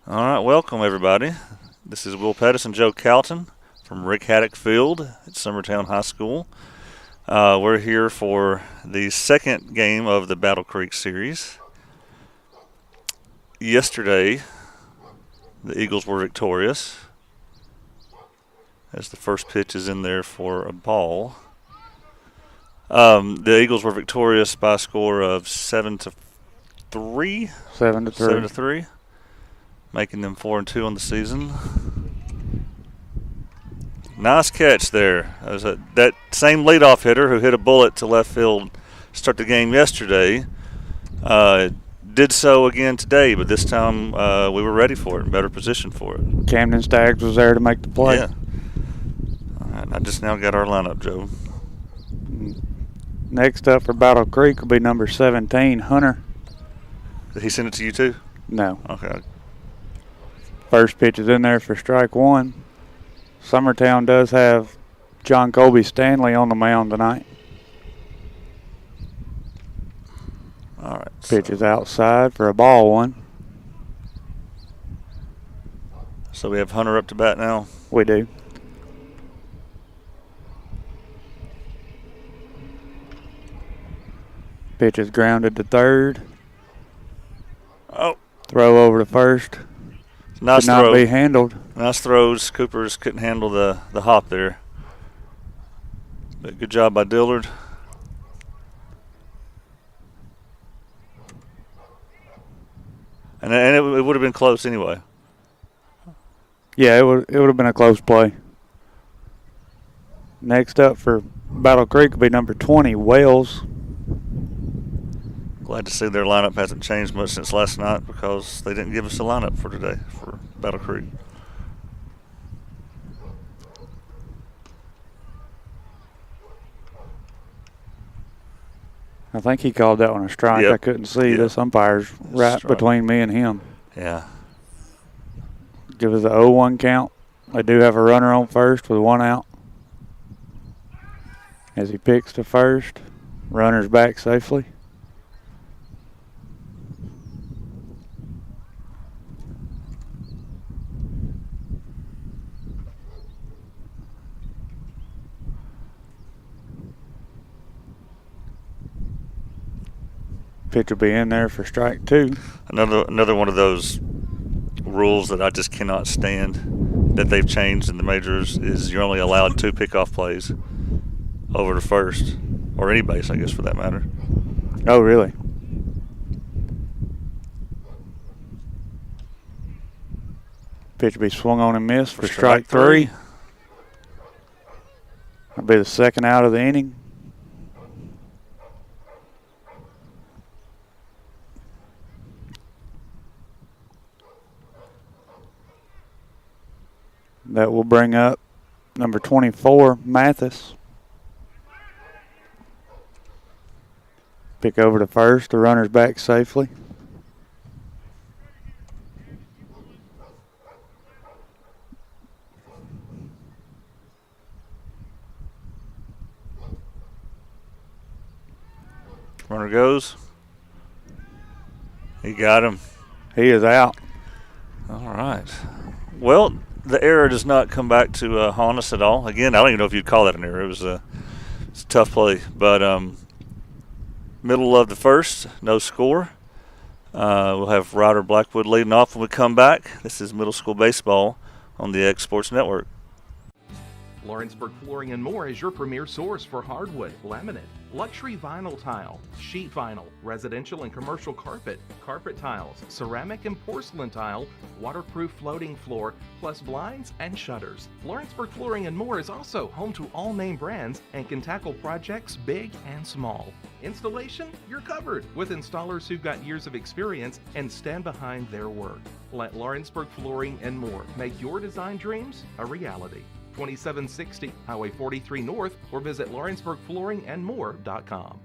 All right, welcome everybody. This is Will Pettis and Joe Calton from Rick Haddock Field at Summertown High School. We're here for the second game of the Battle Creek series. Yesterday, the Eagles were victorious as the first pitch is in there for a ball. The Eagles were victorious by a score of 7-3. 7-3. 7-3, making them 4-2 on the season. Nice catch there. That same leadoff hitter who hit a bullet to left field to start the game yesterday did so again today, but this time we were ready for it, in better position for it. Camden Staggs was there to make the play. Yeah. All right, I just now got our lineup, Joe. Next up for Battle Creek will be number 17, Hunter. Did he send it to you too? No. Okay. First pitch is in there for strike one. Summertown does have John Colby Stanley on the mound tonight. All right. Pitch is outside for a ball one. So we have Hunter up to bat now. We do. Pitch is grounded to third. Oh. Throw over to first. Nice Could not throw. be handled. Nice throws. Coopers couldn't handle the hop there. But good job by Dillard. And it would have been close anyway. Yeah, it would have been a close play. Next up for Battle Creek will be number 20, Wales. Glad to see their lineup hasn't changed much since last night because they didn't give us a lineup for today for Battle Creek. I think he called that one a strike. Yep. I couldn't see. Yep. This umpire's right Strike. between me and him. Yeah. Give us a 0-1 count. They do have a runner on first with one out. As he picks to first, runner's back safely. Pitch will be in there for strike two. Another one of those rules that I just cannot stand that they've changed in the majors is you're only allowed 2 pickoff plays over to first, or any base, I guess, for that matter. Oh, really? Pitch will be swung on and missed for strike three. That'll be the second out of the inning. That will bring up number 24, Mathis. Pick over to first. The runner's back safely. Runner goes. He got him. He is out. All right. Well, the error does not come back to haunt us at all. Again, I don't even know if you'd call that an error. It's a tough play. But middle of the first, no score. We'll have Ryder Blackwood leading off when we come back. This is Middle School Baseball on the X Sports Network. Lawrenceburg Flooring and More is your premier source for hardwood, laminate, luxury vinyl tile, sheet vinyl, residential and commercial carpet, carpet tiles, ceramic and porcelain tile, waterproof floating floor, plus blinds and shutters. Lawrenceburg Flooring and More is also home to all name brands and can tackle projects big and small. Installation, you're covered with installers who've got years of experience and stand behind their work. Let Lawrenceburg Flooring and More make your design dreams a reality. 2760 Highway 43 North, or visit lawrenceburgflooringandmore.com.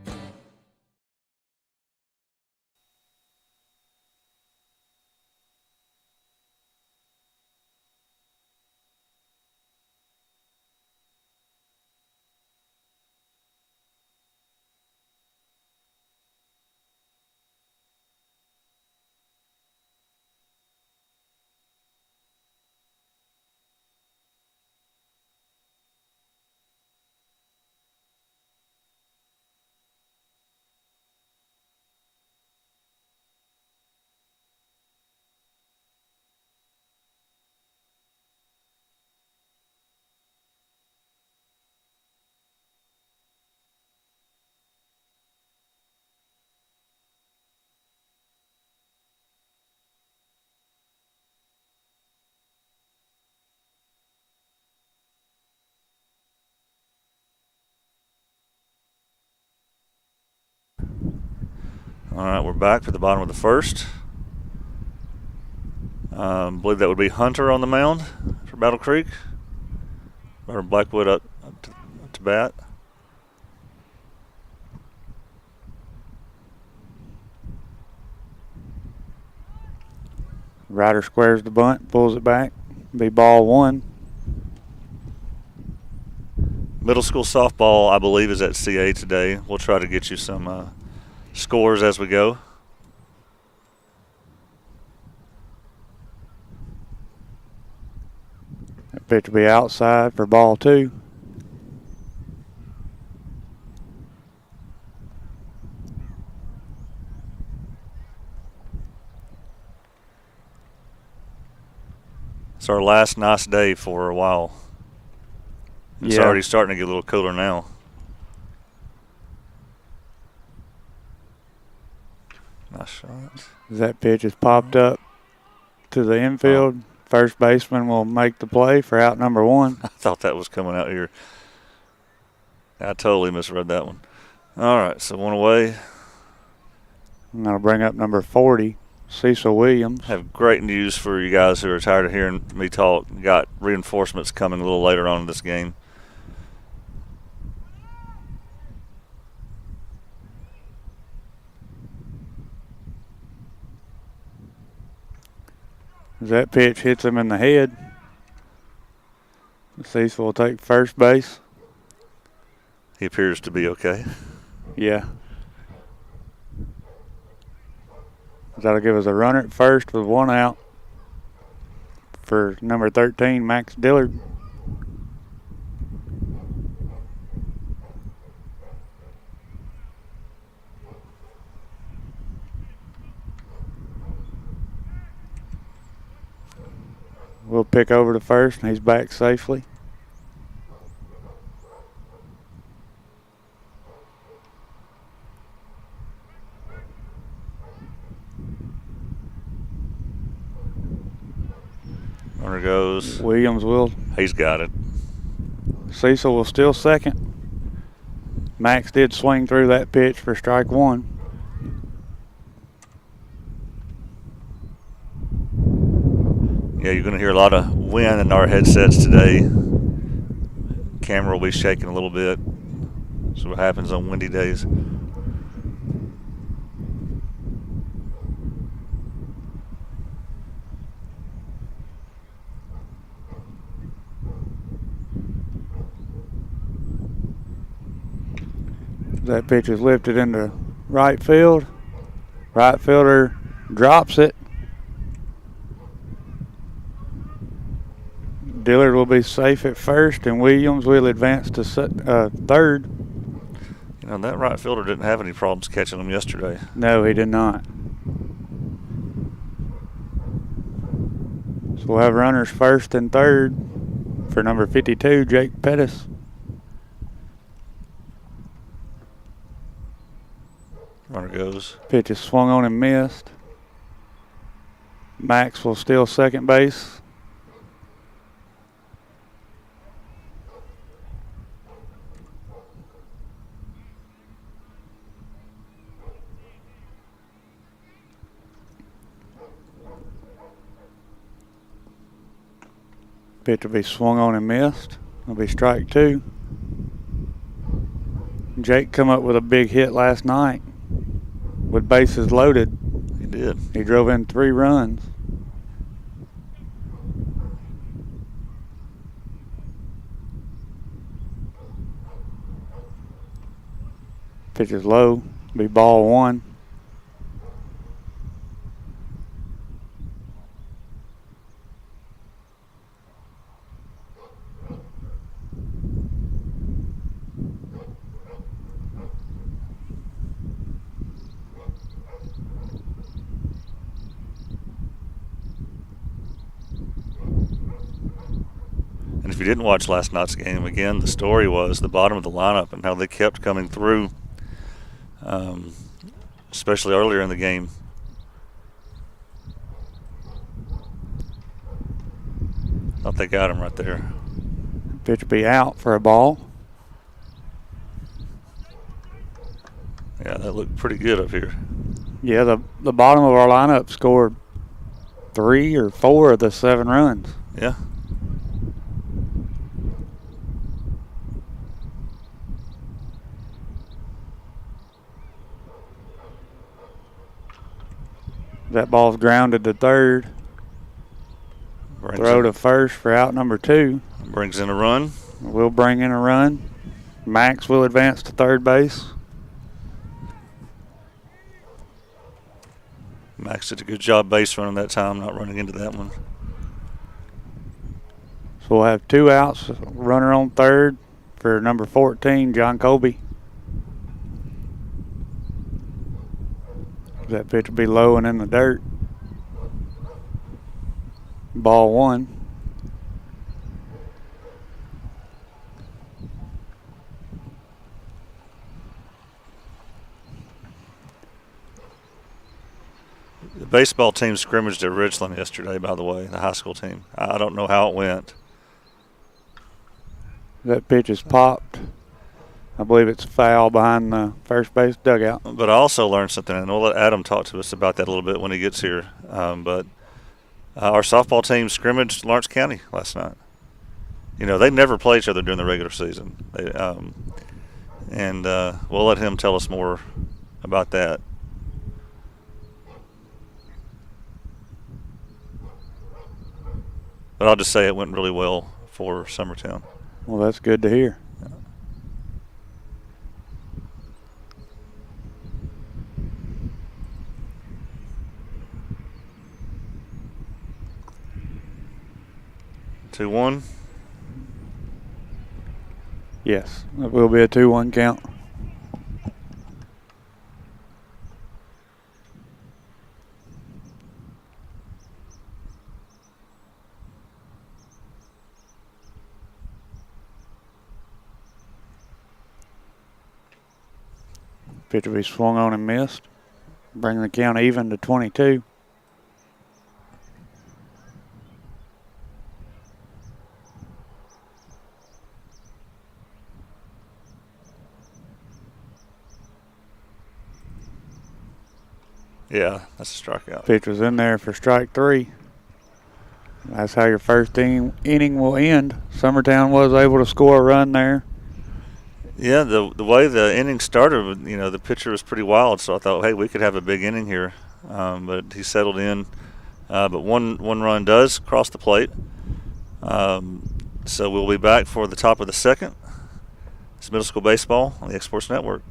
All right, we're back for the bottom of the first. I believe that would be Hunter on the mound for Battle Creek. Or Blackwood up to bat. Ryder squares the bunt, pulls it back. Be ball 1. Middle school softball, I believe, is at CA today. We'll try to get you some scores as we go. That pitch will be outside for ball 2. It's our last nice day for a while. It's already starting to get a little cooler now. Nice shot. That pitch is popped up to the infield. First baseman will make the play for out number 1. I thought that was coming out here. I totally misread that one. All right, so 1 away. And that'll bring up number 40, Cecil Williams. I have great news for you guys who are tired of hearing me talk. Got reinforcements coming a little later on in this game. As that pitch hits him in the head, Cecil will take first base. He appears to be okay. Yeah. That'll give us a runner at first with 1 out for number 13, Max Dillard. We'll pick over to first, and he's back safely. Runner goes. Williams will. He's got it. Cecil will still second. Max did swing through that pitch for strike 1. Yeah, you're going to hear a lot of wind in our headsets today. Camera will be shaking a little bit. That's what happens on windy days. That pitch is lifted into right field. Right fielder drops it. Dillard will be safe at first, and Williams will advance to third. You know, that right fielder didn't have any problems catching them yesterday. No, he did not. So we'll have runners first and third for number 52, Jake Pettis. Runner goes. Pitch is swung on and missed. Max will steal second base. Pitch will be swung on and missed. It'll be strike 2. Jake come up with a big hit last night with bases loaded. He did. He drove in 3 runs. Pitch is low. Be ball 1. And if you didn't watch last night's game, again, the story was the bottom of the lineup and how they kept coming through, especially earlier in the game. Thought they got him right there. Pitch will be out for a ball. Yeah, that looked pretty good up here. Yeah, the bottom of our lineup scored 3 or 4 of the 7 runs. Yeah. That ball's grounded to third. Throw to first for out number 2. Brings in a run. We'll bring in a run. Max will advance to third base. Max did a good job base running that time, not running into that one. So we'll have 2 outs, runner on third for number 14, John Colby. That pitch will be low and in the dirt. Ball 1. The baseball team scrimmaged at Richland yesterday, by the way, the high school team. I don't know how it went. That pitch is popped. I believe it's foul behind the first base dugout. But I also learned something, and we'll let Adam talk to us about that a little bit when he gets here. But our softball team scrimmaged Lawrence County last night. You know, they never play each other during the regular season. We'll let him tell us more about that. But I'll just say it went really well for Summertown. Well, that's good to hear. 2-1. Yes, it will be a 2-1 count. Pitch will be swung on and missed, bringing the count even to 22. Yeah, that's a strikeout. Pitch was in there for strike 3. That's how your first inning will end. Summertown was able to score a run there. Yeah, the way the inning started, you know, the pitcher was pretty wild, so I thought, hey, we could have a big inning here. But he settled in. But one run does cross the plate. So we'll be back for the top of the second. It's middle school baseball on the X Sports Network.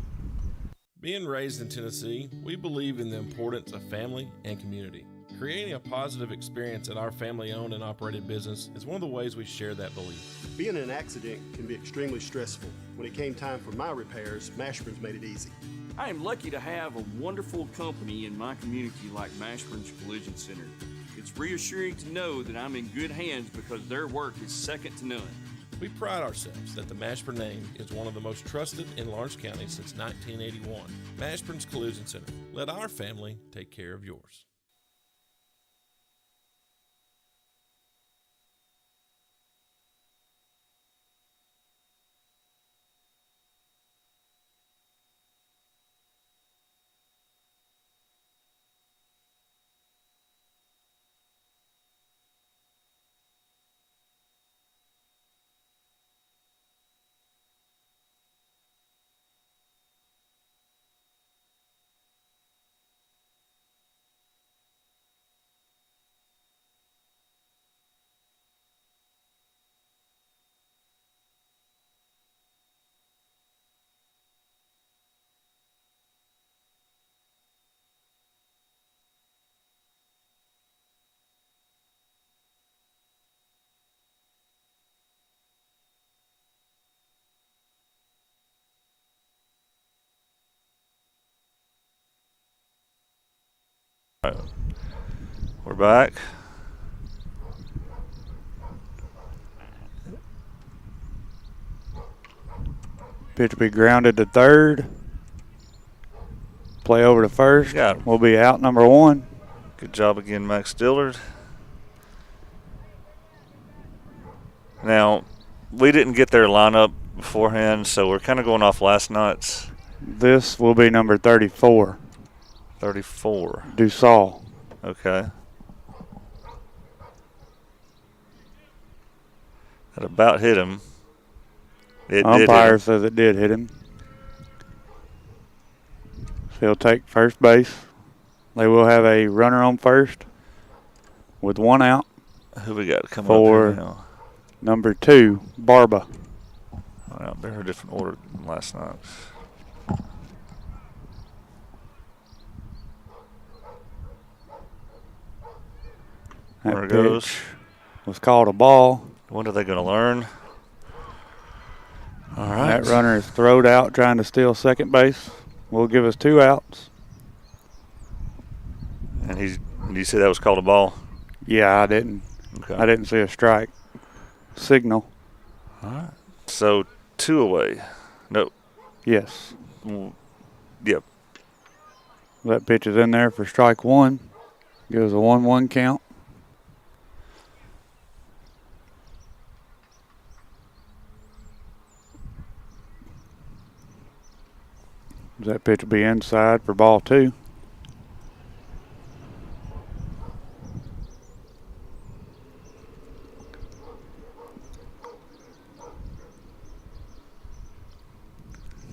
Being raised in Tennessee, we believe in the importance of family and community. Creating a positive experience at our family-owned and operated business is one of the ways we share that belief. Being in an accident can be extremely stressful. When it came time for my repairs, Mashburn's made it easy. I am lucky to have a wonderful company in my community like Mashburn's Collision Center. It's reassuring to know that I'm in good hands because their work is second to none. We pride ourselves that the Mashburn name is one of the most trusted in Lawrence County since 1981. Mashburn's Collision Center. Let our family take care of yours. All right. We're back. Pitch will be grounded to third. Play over to first. Got him. We'll be out number 1. Good job again, Max Dillard. Now, we didn't get their lineup beforehand, so we're kind of going off last night's. This will be number 34. 34. Dussault. Okay. That about hit him. It did hit Umpire him. says it did hit him. So he'll take first base. They will have a runner on first with one out. Who we got coming For up here now? number 2, Barba. Well, they're a different order than last night. That There it goes. pitch was called a ball. When are they going to learn? All right. That runner is throwed out trying to steal second base. Will give us 2 outs. And you said that was called a ball? Yeah, I didn't. Okay. I didn't see a strike signal. All right. So 2 away. No. Yes. Yep. That pitch is in there for strike 1. Gives a 1-1 count. That pitch will be inside for ball 2.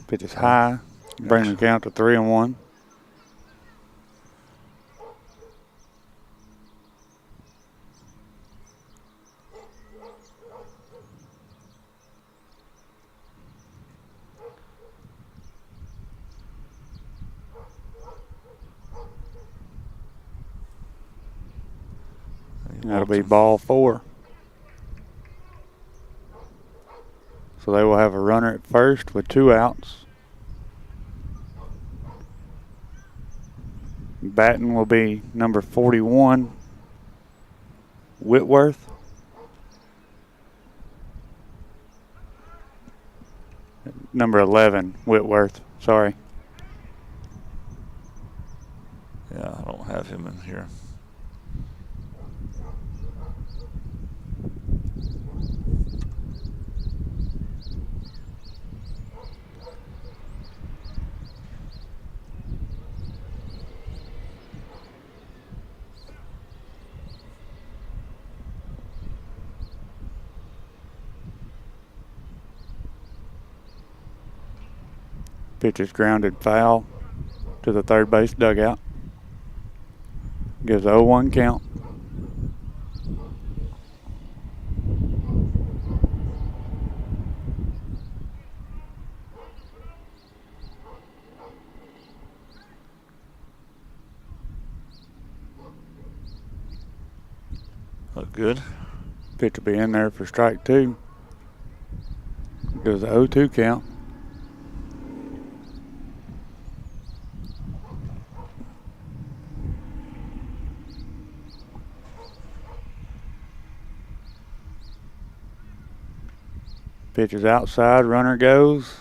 Pitch is high. Bring the count to 3-1. That'll be ball 4. So they will have a runner at first with 2 outs. Batting will be number 41, Whitworth. Number 11, Whitworth. Sorry. Yeah, I don't have him in here. Pitch is grounded foul to the third base dugout. Gives a 0-1 count. Look good. Pitch will be in there for strike 2. Gives a 0-2 count. Pitch is outside, runner goes.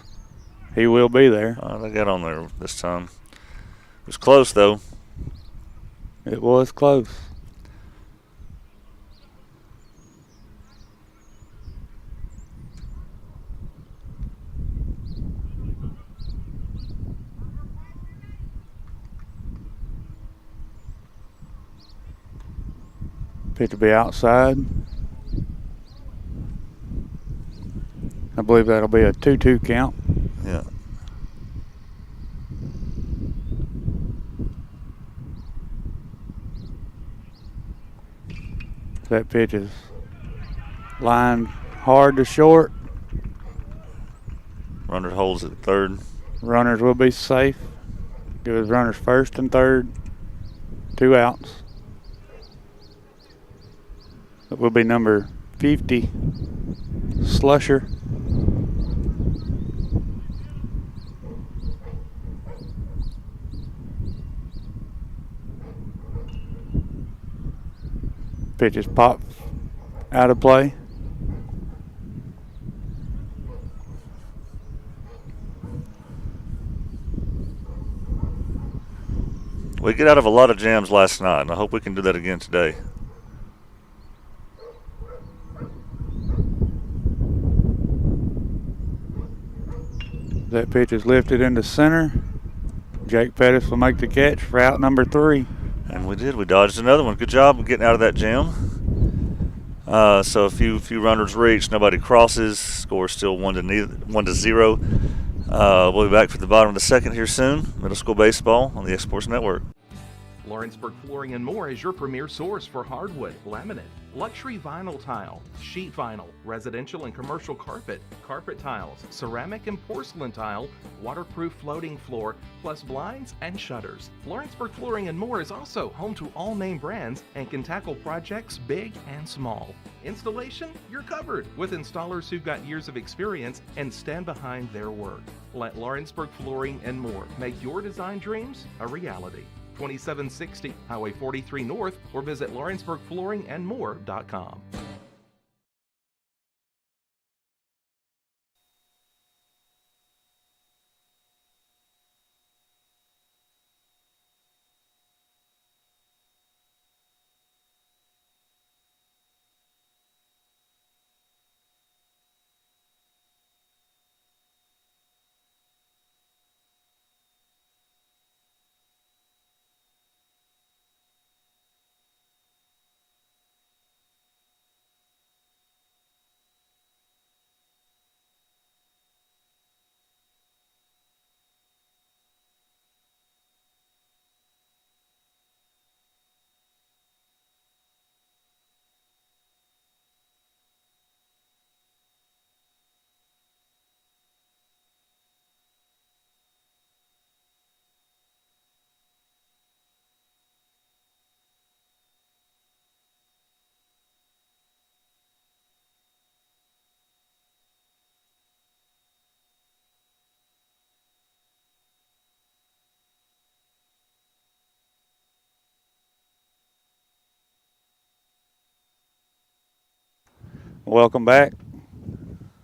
He will be there. They got on there this time. It was close, though. It was close. Pitch will be outside. I believe that'll be a 2-2 count. Yeah. That pitch is lined hard to short. Runner holds at third. Runners will be safe. Give his runners first and third. 2 outs. That will be number 50, Slusher. Pitch is popped out of play. We get out of a lot of jams last night, and I hope we can do that again today. That pitch is lifted into center. Jake Pettis will make the catch for out number 3. And we did. We dodged another one. Good job of getting out of that jam. So a few runners reached. Nobody crosses. Score still 1-0. We'll be back for the bottom of the second here soon. Middle school baseball on the X-Sports Network. Lawrenceburg Flooring and More is your premier source for hardwood, laminate, luxury vinyl tile, sheet vinyl, residential and commercial carpet, carpet tiles, ceramic and porcelain tile, waterproof floating floor, plus blinds and shutters. Lawrenceburg Flooring and More is also home to all name brands and can tackle projects big and small. Installation, you're covered with installers who've got years of experience and stand behind their work. Let Lawrenceburg Flooring and More make your design dreams a reality. 2760 Highway 43 North, or visit lawrenceburgflooringandmore.com. Welcome back.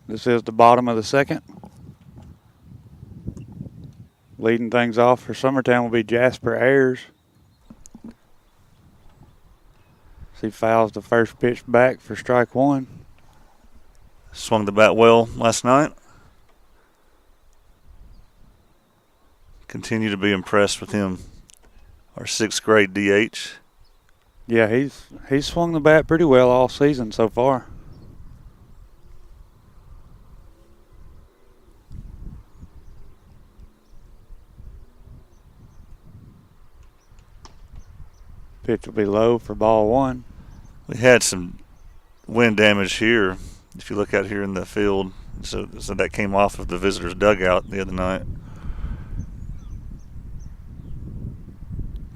This is the bottom of the second. Leading things off for Summertown will be Jasper Ayers. He fouls the first pitch back for strike 1. Swung the bat well last night. Continue to be impressed with him. Our 6th grade DH. Yeah, he's swung the bat pretty well all season so far. Pitch will be low for ball 1. We had some wind damage here. If you look out here in the field, so that came off of the visitors' dugout the other night.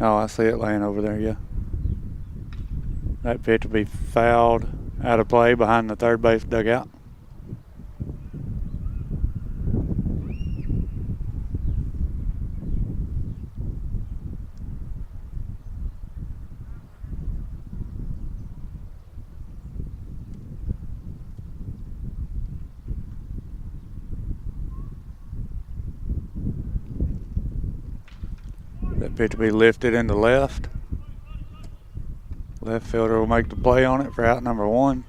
Oh, I see it laying over there, yeah. That pitch will be fouled out of play behind the third base dugout. That pitch will be lifted into left. Left fielder will make the play on it for out number 1.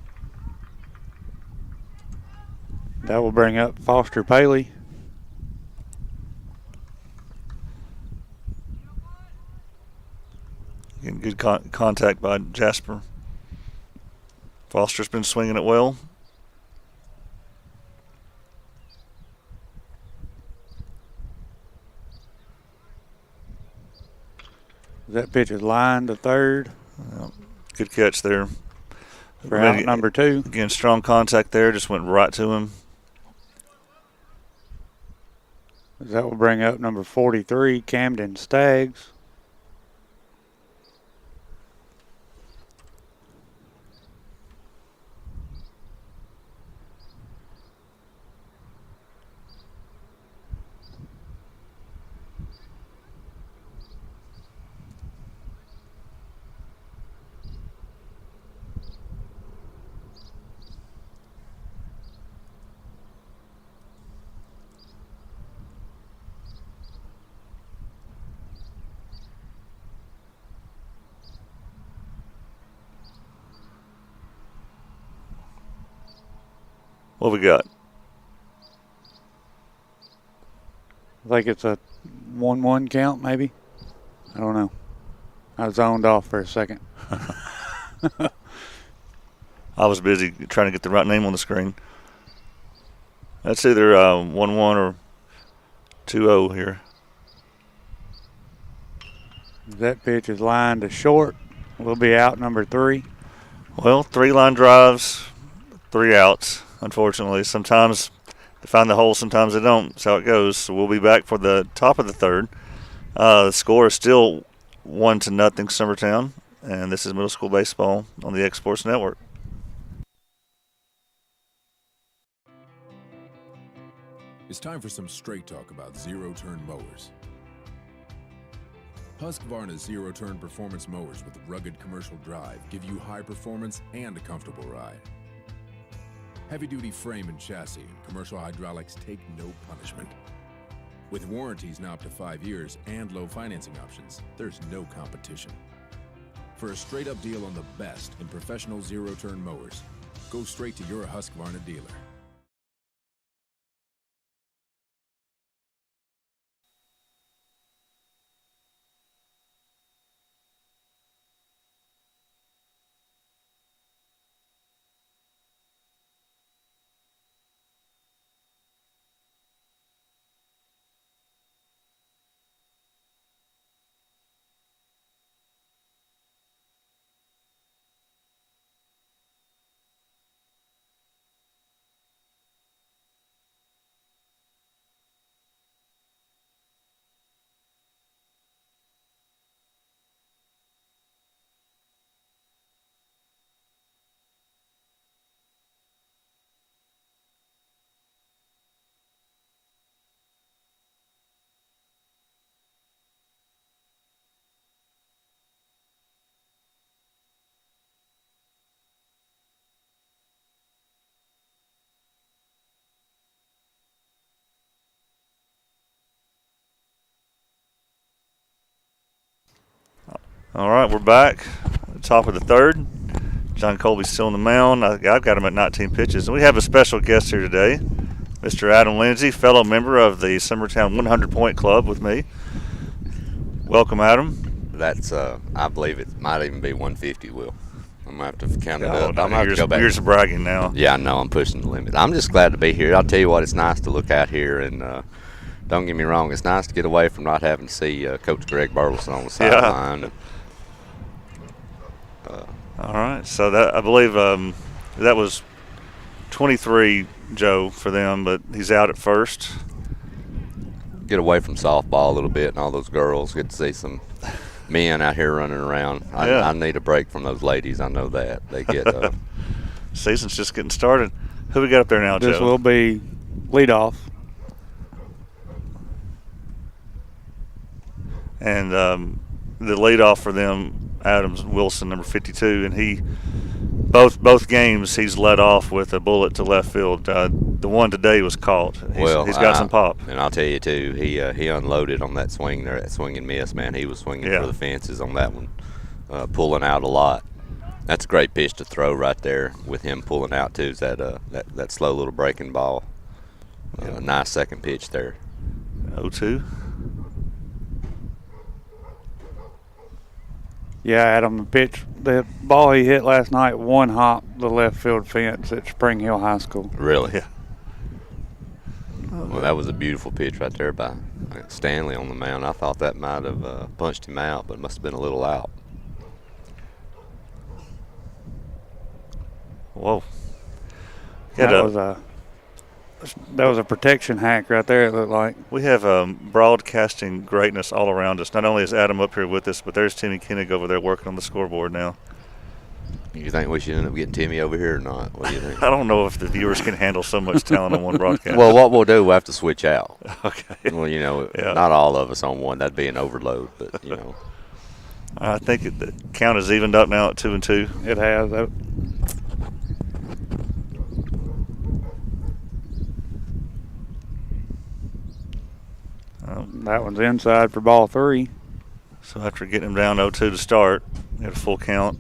That will bring up Foster Paley. Getting good contact by Jasper. Foster's been swinging it well. That pitch is lined to third. Good catch there. For out number 2. Again, strong contact there. Just went right to him. That will bring up number 43, Camden Staggs. What we got? I think it's a 1-1 count, maybe. I don't know. I zoned off for a second. I was busy trying to get the right name on the screen. That's either 1-1 or 2-0 here. That pitch is lined to short. We'll be out number 3. Well, 3 line drives, 3 outs, unfortunately. Sometimes they find the hole, sometimes they don't. That's how it goes. So we'll be back for the top of the 3rd. The score is still 1-0 Summertown, and this is middle school baseball on the X Sports Network. It's time for some straight talk about zero-turn mowers. Husqvarna's zero-turn performance mowers with rugged commercial drive give you high performance and a comfortable ride. Heavy-duty frame and chassis and commercial hydraulics take no punishment. With warranties now up to 5 years and low financing options, there's no competition. For a straight-up deal on the best in professional zero-turn mowers, go straight to your Husqvarna dealer. All right, we're back. Top of the 3rd. John Colby's still on the mound. I've got him at 19 pitches. And we have a special guest here today, Mr. Adam Lindsay, fellow member of the Summertown 100-Point Club with me. Welcome, Adam. That's, I believe it might even be 150, Will. I'm going to have to count it up. I'm going to have to go back. Years of bragging now. Yeah, I know. I'm pushing the limit. I'm just glad to be here. I'll tell you what, it's nice to look out here, and don't get me wrong, it's nice to get away from not having to see Coach Greg Burleson on the sideline. All right, so that I believe that was 23, Joe, for them, but he's out at first. Get away from softball a little bit and all those girls. Get to see some men out here running around. I need a break from those ladies. I know that. They get season's just getting started. Who we got up there now, Joe? This will be leadoff. And the leadoff for them, Adams Wilson, number 52, and he both games he's led off with a bullet to left field. The one today was caught. He's got some pop. And I'll tell you too, he unloaded on that swing there, that swing and miss. Man, he was swinging for the fences on that one, pulling out a lot. That's a great pitch to throw right there with him pulling out too. Is that slow little breaking ball? Nice second pitch there. 0-2. Yeah, Adam, the ball he hit last night, one hop the left field fence at Spring Hill High School. Really? Yeah. Well, that was a beautiful pitch right there by Stanley on the mound. I thought that might have punched him out, but it must have been a little out. Whoa. That was a protection hack right there, it looked like. We have broadcasting greatness all around us. Not only is Adam up here with us, but there's Timmy Koenig over there working on the scoreboard now. You think we should end up getting Timmy over here or not? What do you think? I don't know if the viewers can handle so much talent on one broadcast. Well, what we'll do, we'll have to switch out. Okay. Well, not all of us on one. That'd be an overload, but, I think the count is evened up now at 2-2. It has. That one's inside for ball 3. So after getting him down 0-2 to start, we had a full count.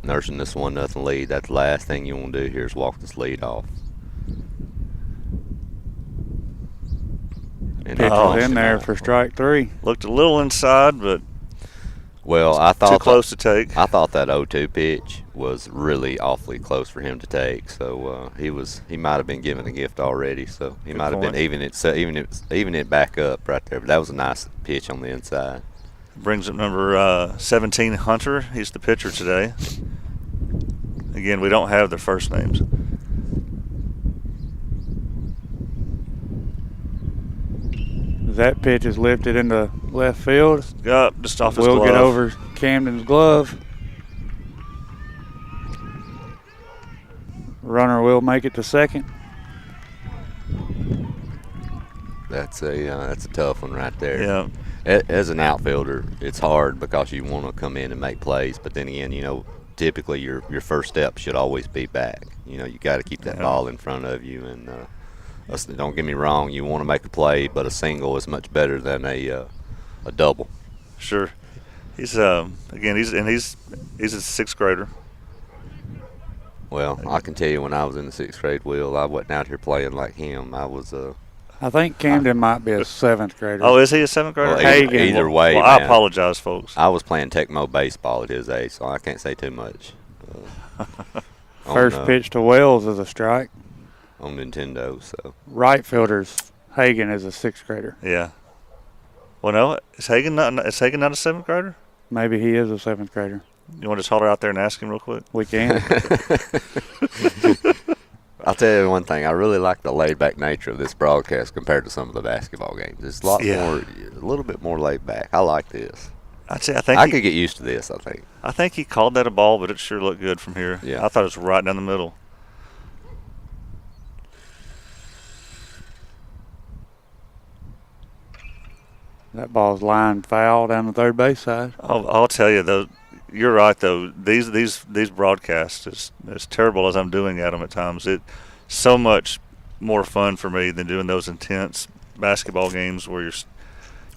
Nursing this 1-0 lead, that's the last thing you want to do here is walk this lead off. And pitch Oh. was in there for strike 3. Looked a little inside, but well, I thought too close to take. I thought that 0-2 pitch was really awfully close for him to take. So he might have been given a gift already. So he Good might have point. been even it back up right there. But that was a nice pitch on the inside. Brings up number 17, Hunter. He's the pitcher today. Again, we don't have their first names. That pitch is lifted into left field. Up, just off his Will glove. get over Camden's glove. Runner will make it to second. That's a tough one right there. Yeah. As an outfielder, it's hard because you want to come in and make plays, but then again, typically your first step should always be back. You got to keep that ball in front of you, and don't get me wrong, you want to make a play, but a single is much better than a double. Sure. He's again he's a sixth grader. Well, I can tell you when I was in the sixth grade, Will, I wasn't out here playing like him. I was I think Camden might be a 7th grader. Oh, is he a seventh grader? Well, Hagen. either way, Well, I man, apologize, folks. I was playing Tecmo baseball at his age, so I can't say too much. First pitch to Wells is a strike. On Nintendo, so. Right fielder's Hagen is a 6th grader. Yeah. Well, no, is Hagen not a 7th grader? Maybe he is a 7th grader. You want to just holler out there and ask him real quick? We can. I'll tell you one thing. I really like the laid-back nature of this broadcast compared to some of the basketball games. It's a little bit more laid back. I like this. I think I could get used to this. I think he called that a ball, but it sure looked good from here. Yeah. I thought it was right down the middle. That ball's lined foul down the third base side. I'll tell you though, you're right though. These broadcasts, as terrible as I'm doing at them at times, it's so much more fun for me than doing those intense basketball games where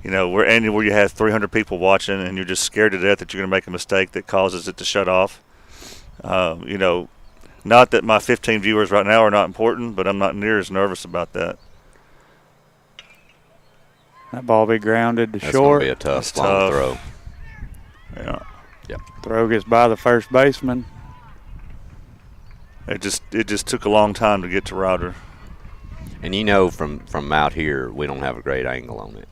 where you have 300 people watching and you're just scared to death that you're going to make a mistake that causes it to shut off. Not that my 15 viewers right now are not important, but I'm not near as nervous about that. That ball be grounded to That's short. going to be a That's long tough. throw. Yeah. Yep. Throw gets by the first baseman. It just took a long time to get to Router. And from out here, we don't have a great angle on it.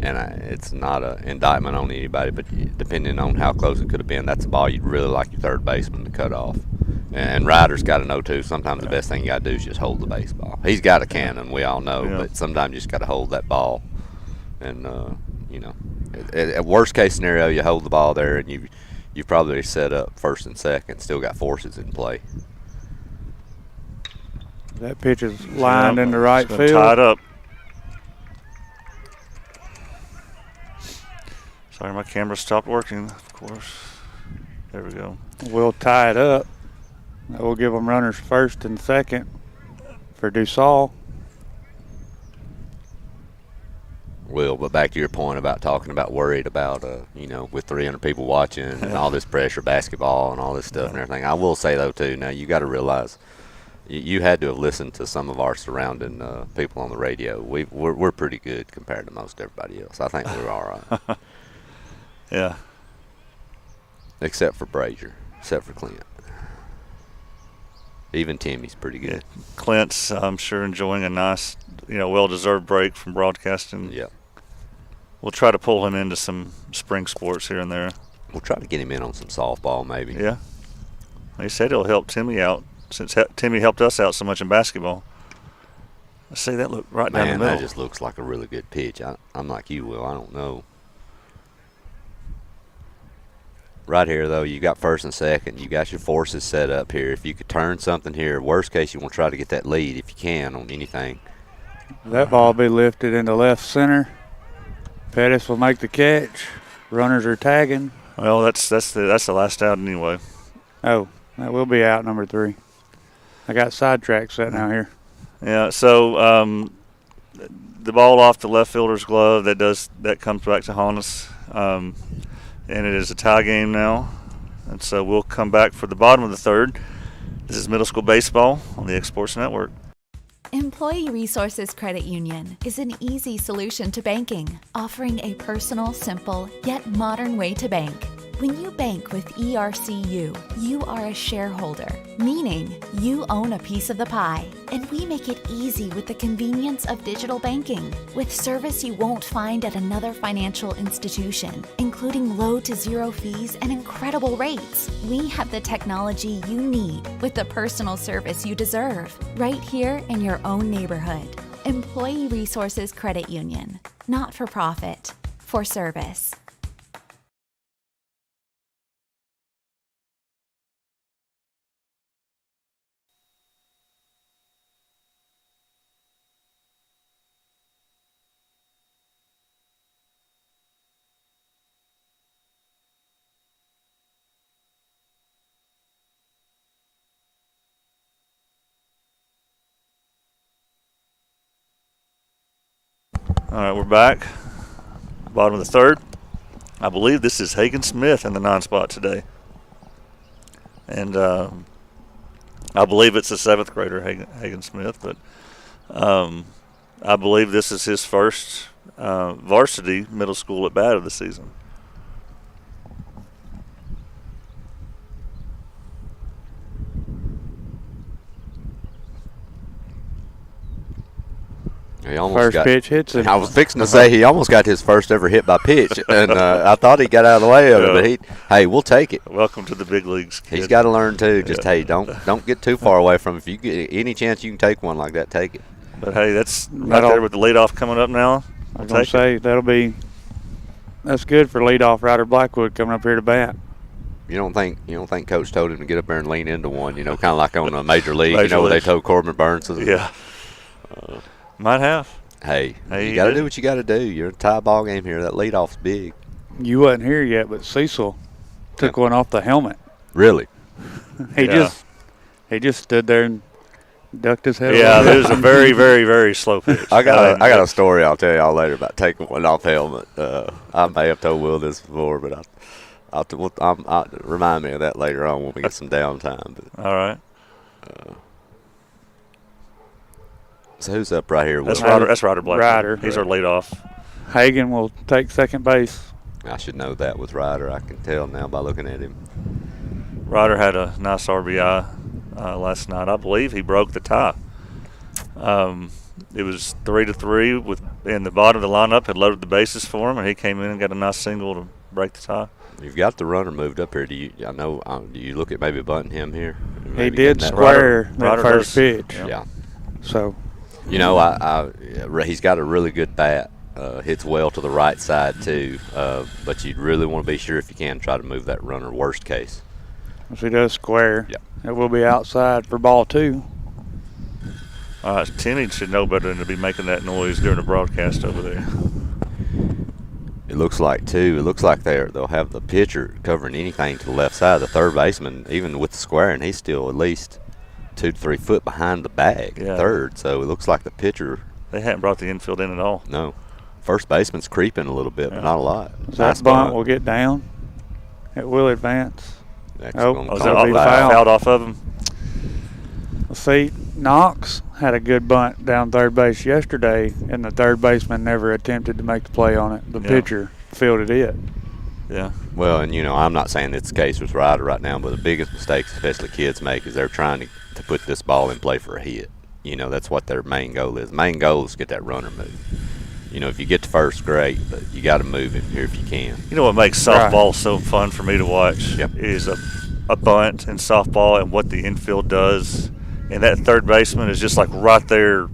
It's not an indictment on anybody, but depending on how close it could have been, that's a ball you'd really like your third baseman to cut off. And Ryder's got to know too. Sometimes the best thing you got to do is just hold the baseball. He's got a cannon, we all know, but sometimes you just got to hold that ball. And at worst case scenario, you hold the ball there, and you've probably set up first and second, still got forces in play. That pitch is lined into right field. Tied up. Sorry, my camera stopped working, of course. There we go. We'll tie it up. That will give them runners first and second for Dussault. Will, but back to your point about talking about worried about, with 300 people watching and all this pressure, basketball and all this stuff and everything. I will say, though, too, now you got to realize you had to have listened to some of our surrounding people on the radio. We're pretty good compared to most everybody else. I think we're all right. Yeah. Except for Brazier, except for Clint. Even Timmy's pretty good. Yeah. Clint's, I'm sure, enjoying a nice, well-deserved break from broadcasting. Yep. We'll try to pull him into some spring sports here and there. We'll try to get him in on some softball, maybe. Yeah. He said he'll help Timmy out since Timmy helped us out so much in basketball. I see that look right down the middle. That just looks like a really good pitch. I'm like you, Will. I don't know. Right here, though, you got first and second. You got your forces set up here. If you could turn something here, worst case, you want to try to get that lead if you can on anything. That ball will be lifted into left center. Pettis will make the catch. Runners are tagging. Well, that's the last out anyway. Oh, that will be out number 3. I got sidetracked setting out here. Yeah, so the ball off the left fielder's glove, that comes back to Honus. And it is a tie game now. And so we'll come back for the bottom of the third. This is middle school baseball on the X Sports Network. Employee Resources Credit Union is an easy solution to banking, offering a personal, simple, yet modern way to bank. When you bank with ERCU, you are a shareholder, meaning you own a piece of the pie. And we make it easy with the convenience of digital banking, with service you won't find at another financial institution, including low to zero fees and incredible rates. We have the technology you need with the personal service you deserve, right here in your own neighborhood. Employee Resources Credit Union, not for profit, for service. All right, we're back. Bottom of the third. I believe this is Hagen Smith in the 9 spot today. And I believe it's a 7th grader, Hagen Smith. But I believe this is his first varsity middle school at bat of the season. He almost First got, pitch hits him. I was fixing to say he almost got his first ever hit by pitch, and I thought he got out of the way of it. But hey, we'll take it. Welcome to the big leagues, kid. He's got to learn too. Just hey, don't get too far away from it. If you get any chance you can take one like that, take it. But hey, that's right there with the leadoff coming up now. I was gonna say that's good for leadoff Ryder Blackwood coming up here to bat. You don't think Coach told him to get up there and lean into one? You know, kind of like on a major league. Where they told Corbin Burns. Yeah. Might have. Hey, you got to do what you got to do. You're in a tie ball game here. That leadoff's big. You wasn't here yet, but Cecil took one off the helmet. Really? He just stood there and ducked his head. Yeah, there's a very, very, very slow pitch. I got a story I'll tell y'all later about taking one off the helmet. I may have told Will this before, but I'll remind me of that later on when we get some downtime. But, all right. So who's up right here? That's Ryder Blackwood. Ryder. He's our leadoff. Hagen will take second base. I should know that with Ryder. I can tell now by looking at him. Ryder had a nice RBI last night. I believe he broke the tie. It was 3-3 and the bottom of the lineup had loaded the bases for him, and he came in and got a nice single to break the tie. You've got the runner moved up here. Do you look at maybe bunting him here? He did square that first pitch. Yeah. So. You know, he's got a really good bat. Hits well to the right side too. But you'd really want to be sure if you can try to move that runner. Worst case. If he does square, yeah, it will be outside for ball 2. All right, Tenny should know better than to be making that noise during the broadcast over there. It looks like they'll have the pitcher covering anything to the left side. The third baseman, even with the squaring, he's still at least 2 to 3 foot behind the bag, third. So it looks like the pitcher. They hadn't brought the infield in at all. No. First baseman's creeping a little bit, but not a lot. That bunt will get down. It will advance. Fouled off of him. See, Knox had a good bunt down third base yesterday, and the third baseman never attempted to make the play on it. The pitcher fielded it. Yeah. Well, and, I'm not saying it's the case with Ryder right now, but the biggest mistakes especially kids make is they're trying to put this ball in play for a hit. That's what their main goal is. Main goal is to get that runner moved. If you get to first, great, but you got to move him here if you can. You know what makes softball so fun for me to watch is a bunt in softball and what the infield does. And that third baseman is just like right there,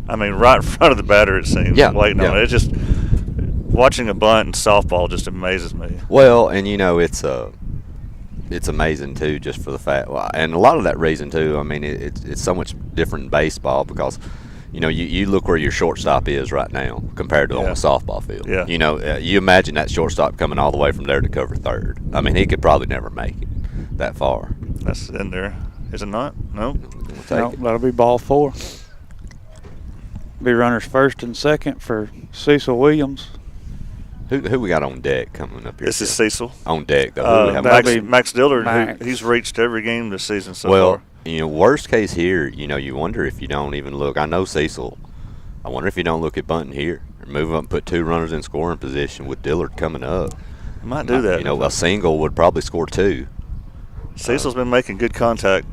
right in front of the batter, it seems, waiting on it. It's just watching a bunt in softball just amazes me. Well, and it's amazing too, just for the fact, and a lot of that reason too. It's so much different in baseball because, you look where your shortstop is right now compared to on a softball field. Yeah. You imagine that shortstop coming all the way from there to cover third. He could probably never make it that far. That's in there, is it not? No. That'll be ball 4. Be runners first and second for Cecil Williams. Who we got on deck coming up here? This is Cecil. On deck, though. Max Dillard, he's reached every game this season so far. Worst case here, you wonder if you don't even look. I know Cecil. I wonder if you don't look at bunting here. Or move up and put 2 runners in scoring position with Dillard coming up. I might do that. A single would probably score 2. Cecil's been making good contact.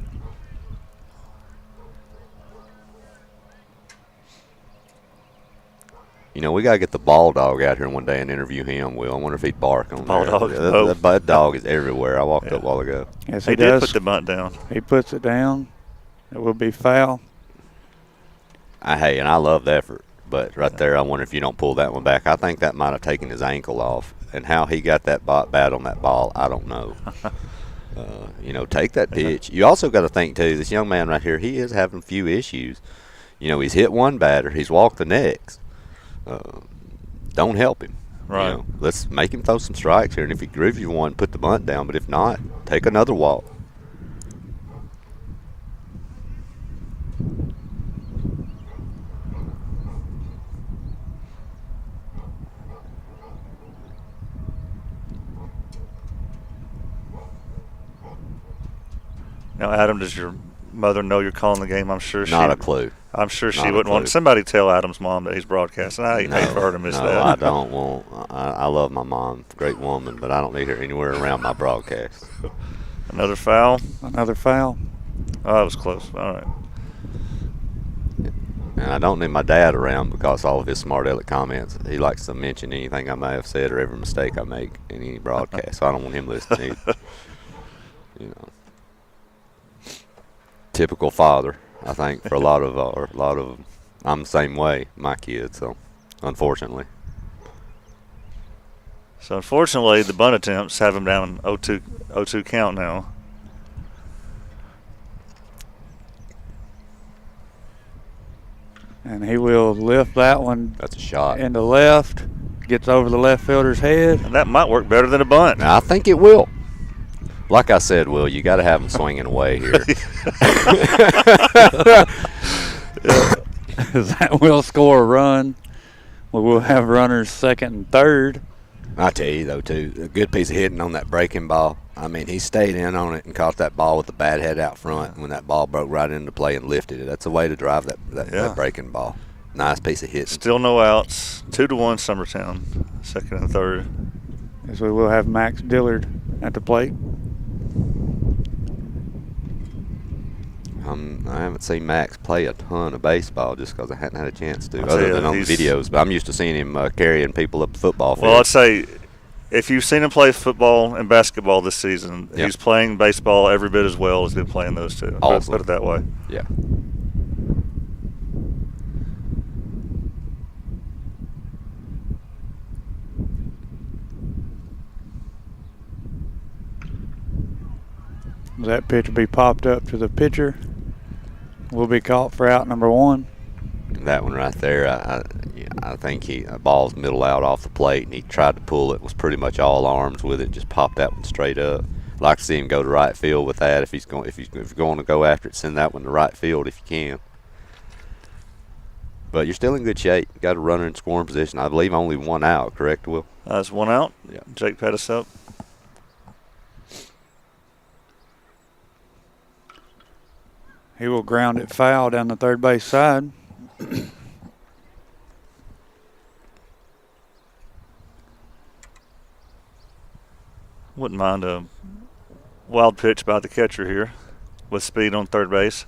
We got to get the ball dog out here one day and interview him, Will. I wonder if he'd bark on ball there. Dog? That dog is everywhere. I walked up a while ago. Yes, he did put the bunt down. He puts it down. It will be foul. Hey, and I love the effort. But right there, I wonder if you don't pull that one back. I think that might have taken his ankle off. And how he got that bat on that ball, I don't know. Take that pitch. You also got to think, too, this young man right here, he is having a few issues. He's hit one batter. He's walked the next. Don't help him. Right. Let's make him throw some strikes here. And if he grooves you one, put the bunt down. But if not, take another walk. Now, Adam, does your mother know you're calling the game? I'm sure Not a clue. I'm sure she wouldn't want somebody tell Adam's mom that he's broadcasting. I hate for her to miss that. No, I don't want. I love my mom, great woman, but I don't need her anywhere around my broadcast. Another foul. Another foul. Oh, that was close. All right. And I don't need my dad around because all of his smart aleck comments, he likes to mention anything I may have said or every mistake I make in any broadcast. So I don't want him listening either. Typical father, I think, for a lot of I'm the same way, my kids, so unfortunately. So unfortunately, the bunt attempts have him down 0-2 count now. And he will lift that one. That's a shot. In the left, gets over the left fielder's head. And that might work better than a bunt. Now, I think it will. Like I said, Will, you got to have them swinging away here. That will score a run. We will have runners second and third. I tell you, though, too, a good piece of hitting on that breaking ball. I mean, he stayed in on it and caught that ball with the bat head out front. And when that ball broke right into play and lifted it, that's a way to drive that breaking ball. Nice piece of hitting. Still no outs. 2-1 Summertown, second and third. As we will have Max Dillard at the plate. I haven't seen Max play a ton of baseball just because I hadn't had a chance to, other than on the videos. But I'm used to seeing him carrying people up the football field. Well, I'd say if you've seen him play football and basketball this season, he's playing baseball every bit as well as he's been playing those two. Awesome. Put it that way. Yeah. That pitch will be popped up to the pitcher. Will be caught for out number 1. That one right there, I think ball's middle out off the plate, and he tried to pull it. Was pretty much all arms with it. Just popped that one straight up. Like to see him go to right field with that. If you're going to go after it, send that one to right field if you can. But you're still in good shape. Got a runner in scoring position. I believe only 1 out. Correct, Will? That's 1 out. Yeah. Jake Pettis up. He will ground it foul down the third base side. Wouldn't mind a wild pitch by the catcher here with speed on third base.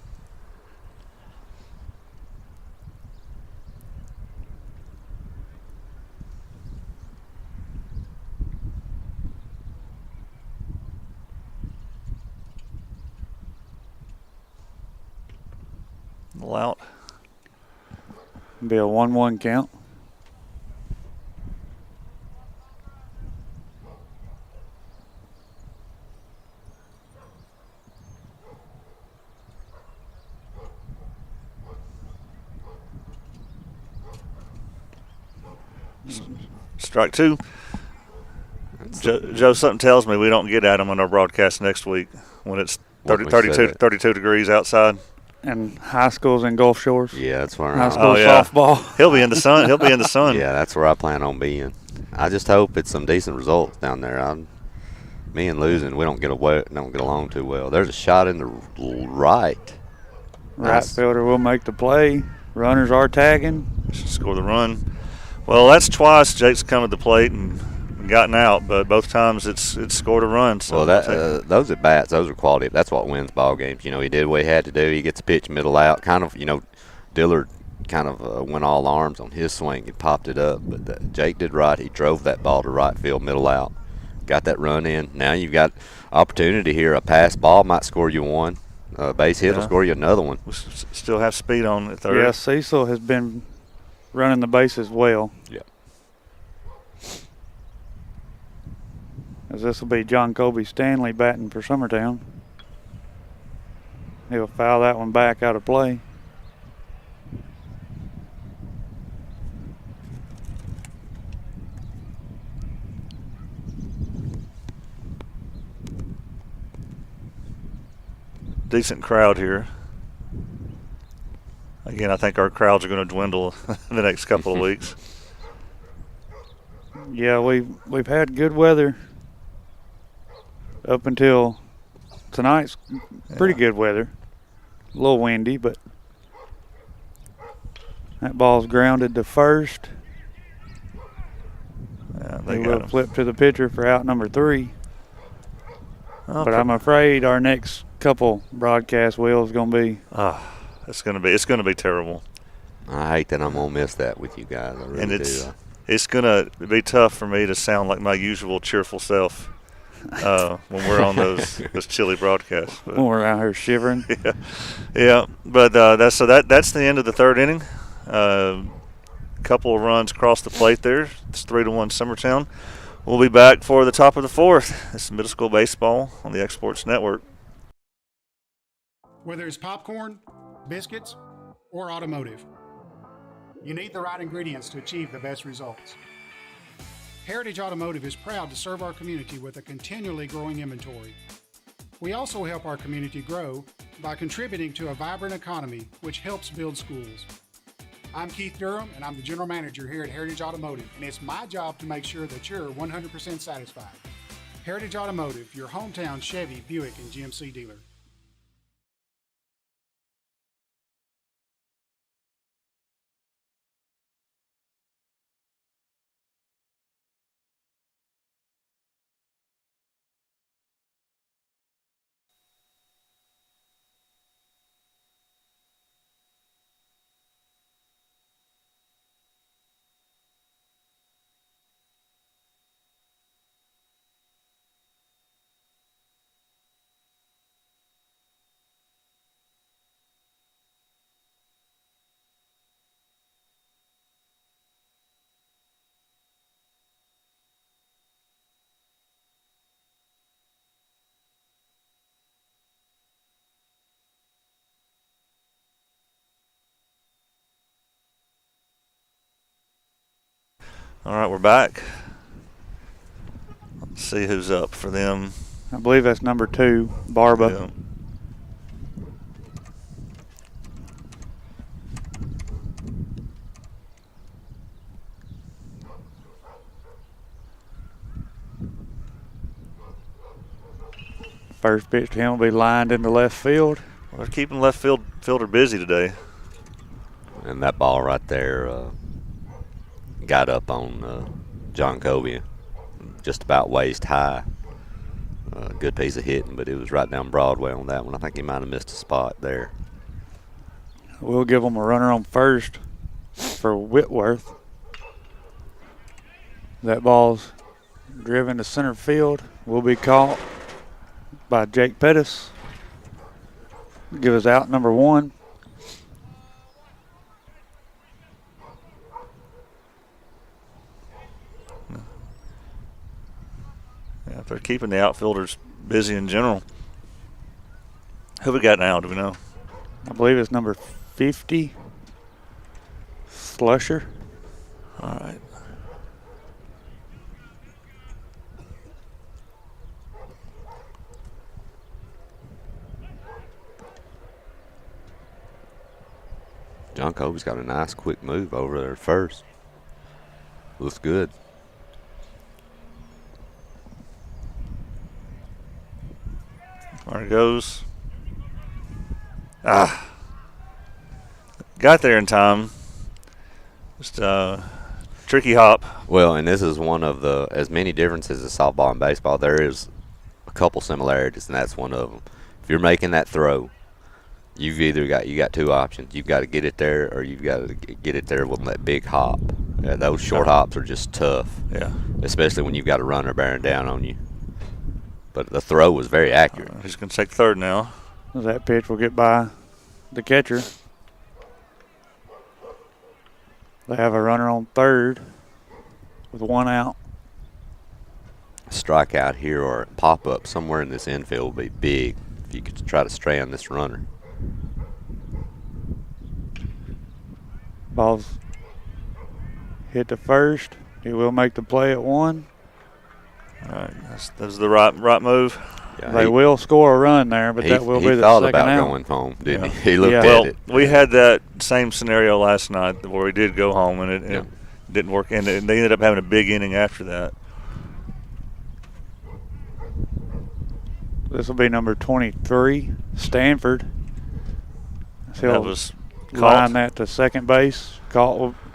Out. Be a 1-1 count. Strike 2. Joe, something tells me we don't get Adam on our broadcast next week when it's 32 degrees outside. And high schools in Gulf Shores. Yeah, that's where high school softball. He'll be in the sun. Yeah, that's where I plan on being. I just hope it's some decent results down there. Me and losing, we don't get along too well. There's a shot in the right. Right fielder will make the play. Runners are tagging. Should score the run. Well, that's twice Jake's come to the plate and gotten out, but both times it's scored a run. So well, those at bats, those are quality. That's what wins ball games. You know, he did what he had to do. He gets a pitch middle out. Kind of, you know, Dillard kind of went all arms on his swing and popped it up, but Jake did right. He drove that ball to right field, middle out. Got that run in. Now you've got opportunity here. A pass ball might score you one. Base hit will score you another one. We still have speed on at third. Yeah, Cecil has been running the bases well. Yeah. As this will be John Colby Stanley batting for Summertown. He'll foul that one back out of play. Decent crowd here. Again, I think our crowds are going to dwindle in the next couple of weeks. Yeah, we've had good weather up until tonight's pretty good weather. A little windy, but that ball's grounded to first. Yeah, they will flip to the pitcher for out number 3. But I'm afraid our next couple broadcast wheels going to be. It's going to be terrible. I hate that I'm going to miss that with you guys. I really do. It's going to be tough for me to sound like my usual cheerful self when we're on those chilly broadcasts. But, when we're out here shivering. Yeah. But that's the end of the third inning. Couple of runs across the plate there. It's 3-1 Summertown. We'll be back for the top of the fourth. This is Middle School Baseball on the Exports Network. Whether it's popcorn, biscuits, or automotive, you need the right ingredients to achieve the best results. Heritage Automotive is proud to serve our community with a continually growing inventory. We also help our community grow by contributing to a vibrant economy, which helps build schools. I'm Keith Durham, and I'm the General Manager here at Heritage Automotive, and it's my job to make sure that you're 100% satisfied. Heritage Automotive, your hometown Chevy, Buick, and GMC dealer. All right, we're back. Let's see who's up for them. I believe that's number 2, Barba. Yeah. First pitch to him will be lined into left field. Well, they're keeping left fielder busy today. And that ball right there got up on John Covey, just about waist high. Good piece of hitting, but it was right down Broadway on that one. I think he might have missed a spot there. We'll give him a runner on first for Whitworth. That ball's driven to center field. Will be caught by Jake Pettis. Give us out number 1. Yeah, they're keeping the outfielders busy in general. Who we got now, do we know? I believe it's number 50, Slusher. All right. John Covey's got a nice quick move over there first. Looks good. There it goes. Got there in time. Just tricky hop. Well, and this is one of the, as many differences as softball and baseball, there is a couple similarities, and that's one of them. If you're making that throw, you got two options. You've got to get it there, or you've got to get it there with that big hop. Those short hops are just tough. Yeah. Especially when you've got a runner bearing down on you. But the throw was very accurate. He's going to take third now. That pitch will get by the catcher. They have a runner on third with one out. A strikeout here or a pop-up somewhere in this infield would be big if you could try to strand this runner. Ball's hit to first. He will make the play at one. All right, that's the right move. Yeah, they will score a run there, but that will be the second out. He thought about going home, didn't he? He looked at it. We had that same scenario last night where he did go home, and it didn't work, and they ended up having a big inning after that. This will be number 23, Stanford. That was line that to second base.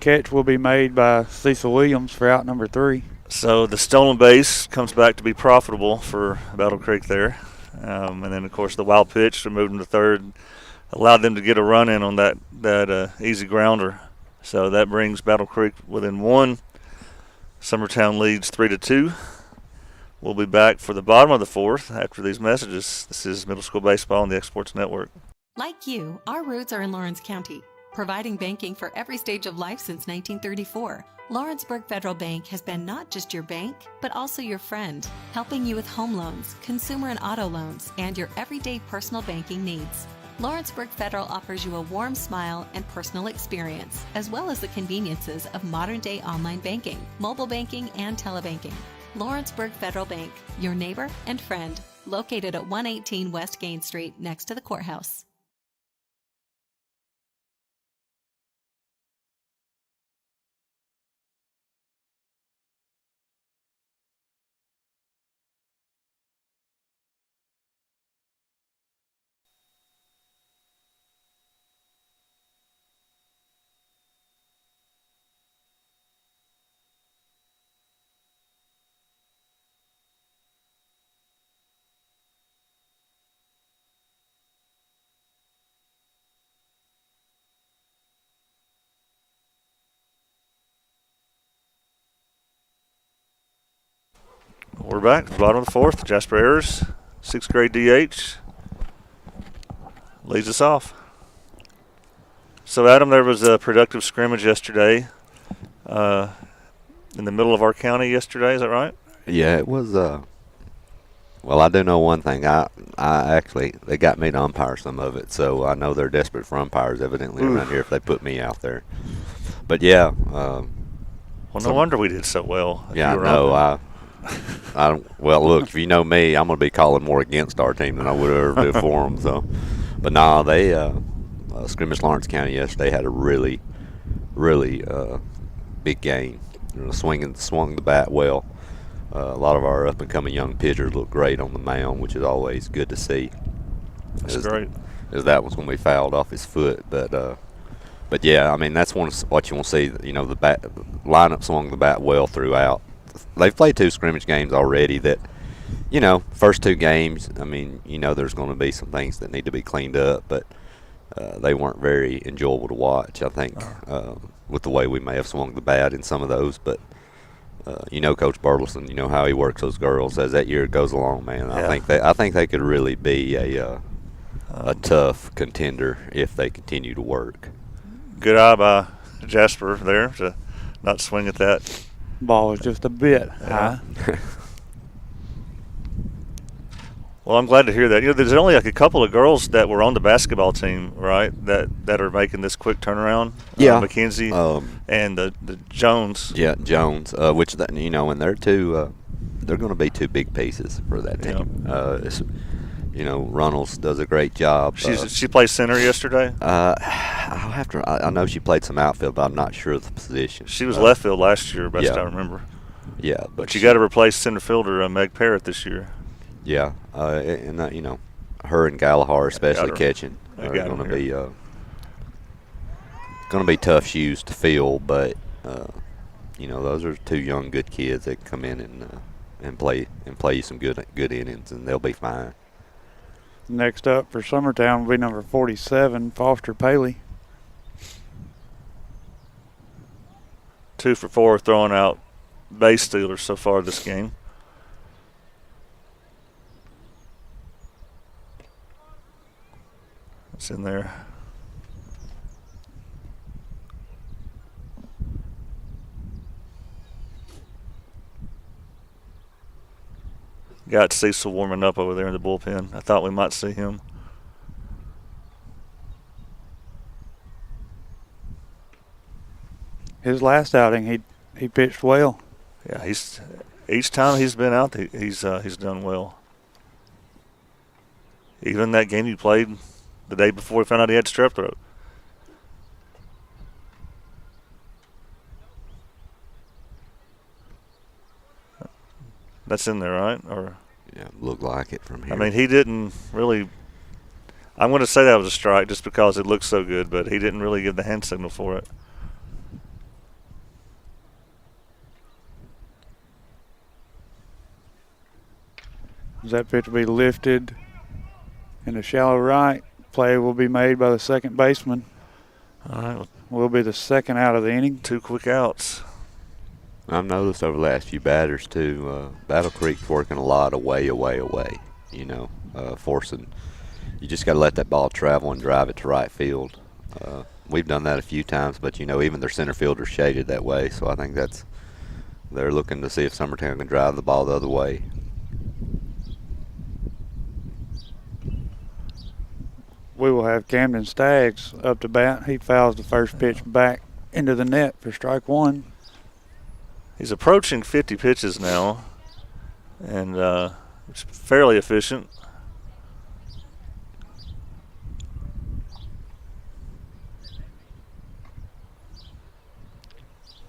Catch will be made by Cecil Williams for out number 3. So the stolen base comes back to be profitable for Battle Creek there. And then, of course, the wild pitch to move them to third allowed them to get a run in on that easy grounder. So that brings Battle Creek within 1. Summertown leads 3-2. We'll be back for the bottom of the 4th after these messages. This is Middle School Baseball on the Exports Network. Like you, our roots are in Lawrence County, providing banking for every stage of life since 1934. Lawrenceburg Federal Bank has been not just your bank, but also your friend, helping you with home loans, consumer and auto loans, and your everyday personal banking needs. Lawrenceburg Federal offers you a warm smile and personal experience, as well as the conveniences of modern-day online banking, mobile banking, and telebanking. Lawrenceburg Federal Bank, your neighbor and friend, located at 118 West Gain Street next to the courthouse. We're back, bottom of the 4th. Jasper Ayers, 6th grade DH, leads us off. So, Adam, there was a productive scrimmage yesterday in the middle of our county yesterday. Is that right? Yeah, it was. Well, I do know one thing. I actually, they got me to umpire some of it, so I know they're desperate for umpires evidently around here if they put me out there. But, yeah. Well, no wonder we did so well. Yeah, I know. Well, look, if you know me, I'm going to be calling more against our team than I would ever do for them. So, but no, they scrimmage Lawrence County yesterday had a really, really big game. Swung the bat well. A lot of our up and coming young pitchers look great on the mound, which is always good to see. That's great. As that one's going to be fouled off his foot, but yeah, I mean that's what you want to see. You know, the lineup swung the bat well throughout. They've played 2 scrimmage games already that, you know, first 2 games, I mean, you know, there's going to be some things that need to be cleaned up, but they weren't very enjoyable to watch, I think, with the way we may have swung the bat in some of those. But, you know, Coach Burleson, you know how he works those girls as that year goes along, man. Yeah. I think they could really be a tough contender if they continue to work. Good eye by Jasper there to not swing at that. Ball was just a bit high. Well, I'm glad to hear that. You know, there's only like a couple of girls that were on the basketball team, right, that are making this quick turnaround. Yeah. Mackenzie and the Jones. Yeah, Jones, which, you know, and they're going to be 2 big pieces for that team. Yeah. You know, Runnels does a great job. She played center yesterday? I know she played some outfield, but I'm not sure of the position. She was left field last year, best I remember. Yeah. But you got to replace center fielder Meg Parrott this year. Yeah. And, you know, her and Gallagher especially catching I are got going to 'em be here. going to be tough shoes to fill. But you know, those are two young good kids that come in and play you some good innings, and they'll be fine. Next up for Summertown will be number 47, Foster Paley. 2 for 4 throwing out base stealers so far this game. It's in there. Got Cecil warming up over there in the bullpen. I thought we might see him. His last outing, he pitched well. Yeah, each time he's been out, he's done well. Even that game you played the day before we found out he had strep throat. That's in there, right? Or yeah, looked like it from here. I mean, he didn't really. I'm going to say that was a strike just because it looked so good, but he didn't really give the hand signal for it. That pitch will be lifted in the shallow right. Play will be made by the second baseman. All right. Will be the second out of the inning. 2 quick outs. I've noticed over the last few batters too, Battle Creek's working a lot away. You know, forcing. You just got to let that ball travel and drive it to right field. We've done that a few times, but you know, even their center fielder's shaded that way. So I think they're looking to see if Summertown can drive the ball the other way. We will have Camden Staggs up to bat. He fouls the first pitch back into the net for strike 1. He's approaching 50 pitches now, and it's fairly efficient.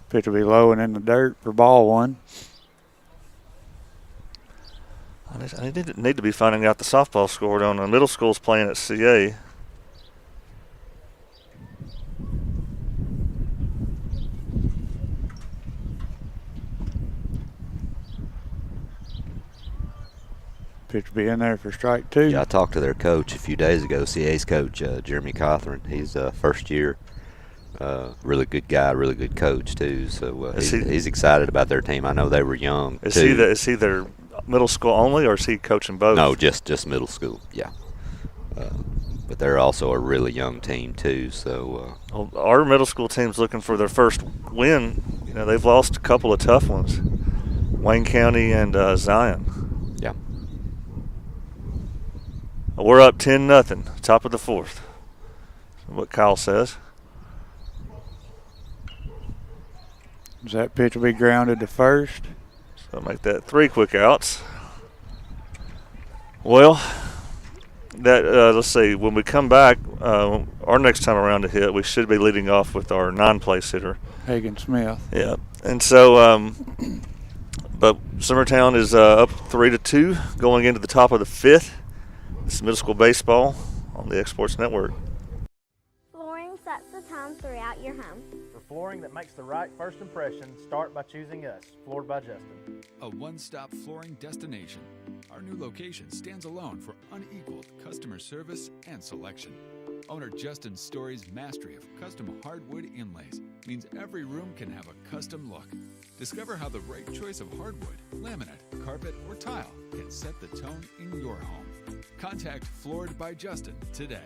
Pitch will be low and in the dirt for ball 1. I need to be finding out the softball score on the middle school's playing at CA. Pitch will be in there for strike 2. Yeah, I talked to their coach a few days ago, CA's coach, Jeremy Cothran. He's first year. Really good guy, really good coach too. So he's excited about their team. I know they were young. Is he their middle school only, or is he coaching both? No, just middle school. Yeah, but they're also a really young team too. So well, our middle school team's looking for their first win. You know, they've lost a couple of tough ones, Wayne County and Zion. Yeah, we're up 10-0, top of the 4th. What Kyle says. That pitch will be grounded to first. So make that 3 quick outs. Well, let's see. When we come back, our next time around to hit, we should be leading off with our non-place hitter, Hagen Smith. Yeah, and so, but Summertown is up 3-2 going into the top of the 5th. This is middle school baseball on the Exports Network. Flooring sets the tone throughout your home. For flooring that makes the right first impression, start by choosing us, Floored by Justin. A one-stop flooring destination. Our new location stands alone for unequaled customer service and selection. Owner Justin Story's mastery of custom hardwood inlays means every room can have a custom look. Discover how the right choice of hardwood, laminate, carpet, or tile can set the tone in your home. Contact Floored by Justin today.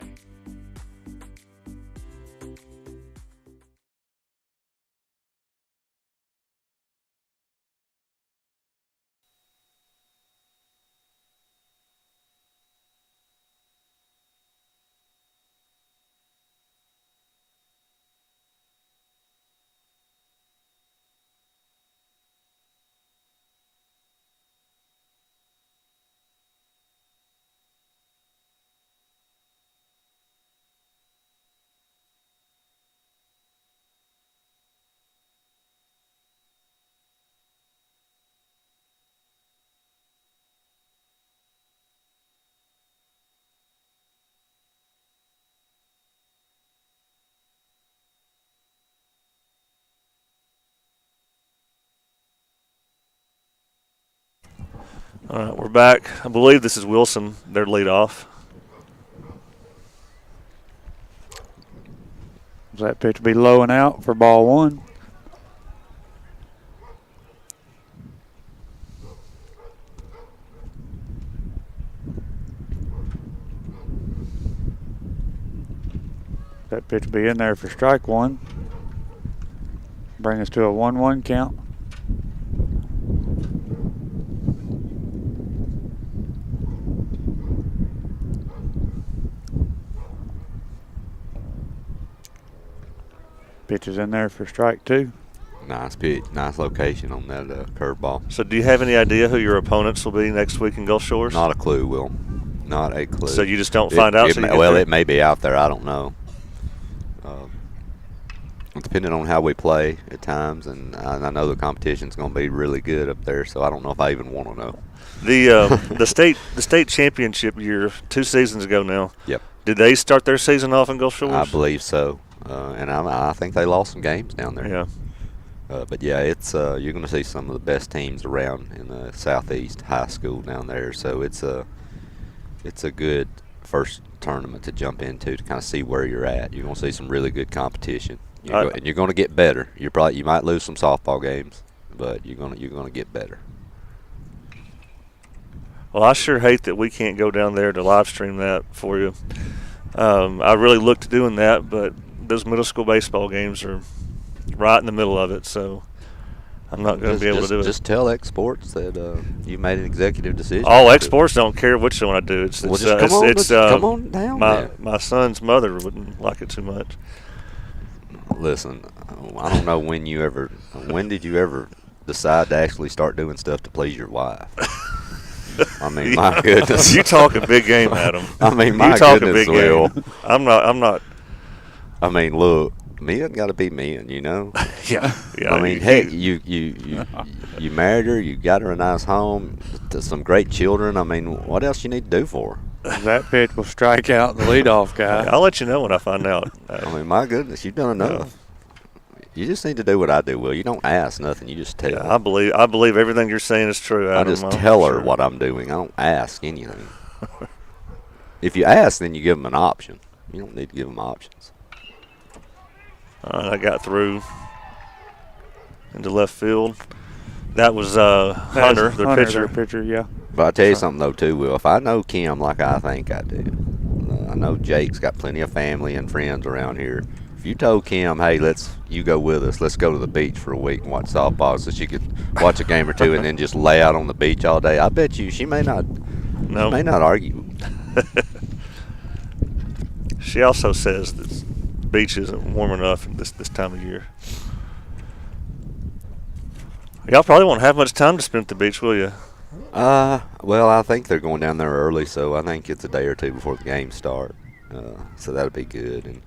All right, we're back. I believe this is Wilson, their leadoff. Does that pitch be low and out for ball one? That pitch be in there for strike one. Bring us to a 1-1 count. Pitch is in there for strike two. Nice pitch, nice location on that curveball. So do you have any idea who your opponents will be next week in Gulf Shores? Not a clue, Will. Not a clue. So you just don't find out? It may be out there. I don't know. Depending on how we play at times, and I know the competition's going to be really good up there, so I don't know if I even want to know. The state championship year 2 seasons ago now. Yep. Did they start their season off in Gulf Shores? I believe so, and I think they lost some games down there. Yeah. But yeah, it's you're going to see some of the best teams around in the Southeast high school down there, so it's a good first tournament to jump into to kind of see where you're at. You're going to see some really good competition. And you're going to get better. You might lose some softball games, but you're going to get better. Well, I sure hate that we can't go down there to live stream that for you. I really looked at doing that, but those middle school baseball games are right in the middle of it, so I'm not going to be able to do it. Just tell X-Sports that you made an executive decision. All X-Sports don't care which one I do. Come on down there. My son's mother wouldn't like it too much. Listen, I don't know when did you ever decide to actually start doing stuff to please your wife? I mean, my goodness. You talking big game, Adam. I mean, my goodness, Will. I'm not. I mean, look, men got to be men, you know? Yeah. I mean, heck, you married her, you got her a nice home, some great children. I mean, what else you need to do for her? That pitch will strike out the leadoff guy. I'll let you know when I find out. I mean, my goodness, you've done enough. You just need to do what I do, Will. You don't ask nothing. You just tell. Yeah, I believe everything you're saying is true, Adam. I just tell her what I'm doing. I don't ask anything. If you ask, then you give them an option. You don't need to give them options. I got through into left field. That was Hunter, their pitcher. Yeah. But I'll tell you something, though, too, Will. If I know Kim like I think I do, I know Jake's got plenty of family and friends around here. If you told Kim, hey, you go with us, let's go to the beach for a week and watch softball so she could watch a game or two and then just lay out on the beach all day, I bet you she may not argue. She also says that the beach isn't warm enough this time of year. Y'all probably won't have much time to spend at the beach, will you? Well, I think they're going down there early, so I think it's a day or two before the games start. So that'll be good. And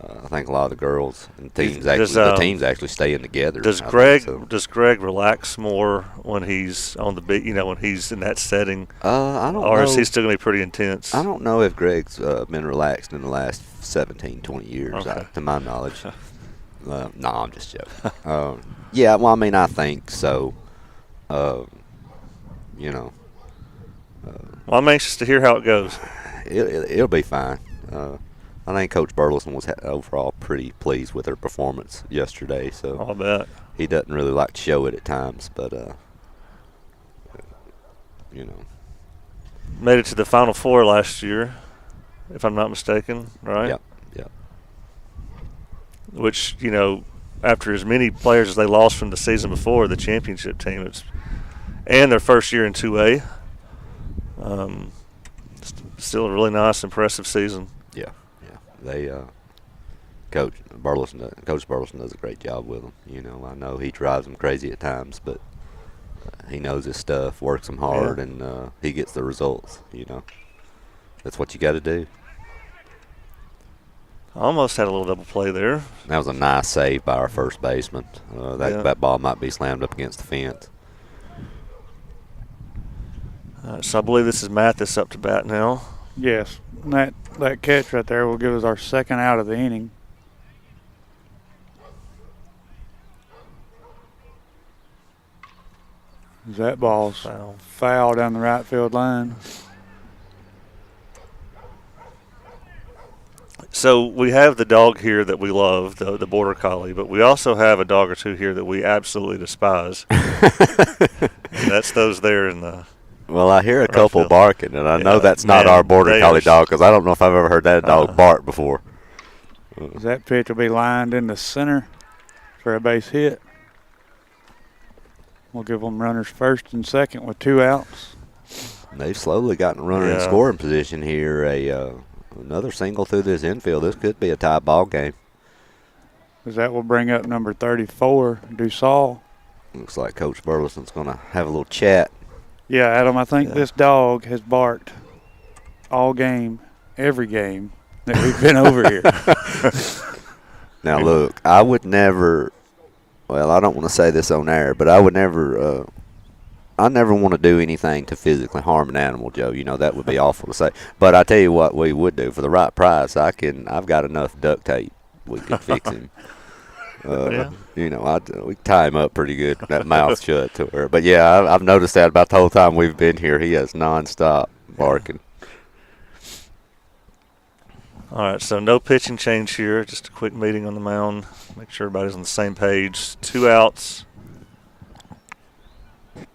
I think a lot of the girls and teams actually staying together. Does Greg relax more when he's on the beach? You know, when he's in that setting. I don't know. Or is he still gonna be pretty intense? I don't know if Greg's been relaxed in the last 17, 20 years, to my knowledge. No, I'm just joking. Yeah, well, I mean, I think so. You know. Well, I'm anxious to hear how it goes. It'll be fine. I think Coach Burleson was overall pretty pleased with her performance yesterday. So I'll bet. He doesn't really like to show it at times, but you know. Made it to the Final Four last year, if I'm not mistaken, right? Yep. Which, you know, after as many players as they lost from the season before, the championship team, and their first year in 2A, still a really nice, impressive season. Yeah. They Coach Burleson does a great job with them. You know, I know he drives them crazy at times, but he knows his stuff, works them hard, and he gets the results. You know, that's what you got to do. Almost had a little double play there. That was a nice save by our first baseman. That ball might be slammed up against the fence. So I believe this is Mathis up to bat now. Yes. That catch right there will give us our second out of the inning. That ball's foul down the right field line. So we have the dog here that we love, the Border Collie, but we also have a dog or two here that we absolutely despise. And that's those there in the Well, I hear a right couple field. barking, and I know that's not our Border Collie dog because I don't know if I've ever heard that dog bark before. That pitch will be lined in the center for a base hit. We'll give them runners first and second with 2 outs. They've slowly gotten a runner in scoring position here. Another single through this infield. This could be a tie ball game. Because that will bring up number 34, Dussault. Looks like Coach Burleson's going to have a little chat. Yeah, Adam, I think this dog has barked all game, every game that we've been over here. Now, look, I would never – well, I don't want to say this on air, but I would never I never want to do anything to physically harm an animal, Joe. You know, that would be awful to say. But I tell you what we would do. For the right price, I've got enough duct tape. We could fix him. You know, we tie him up pretty good, that mouth shut to her. But, yeah, I've noticed that about the whole time we've been here. He has nonstop barking. All right, so no pitching change here. Just a quick meeting on the mound. Make sure everybody's on the same page. 2 outs.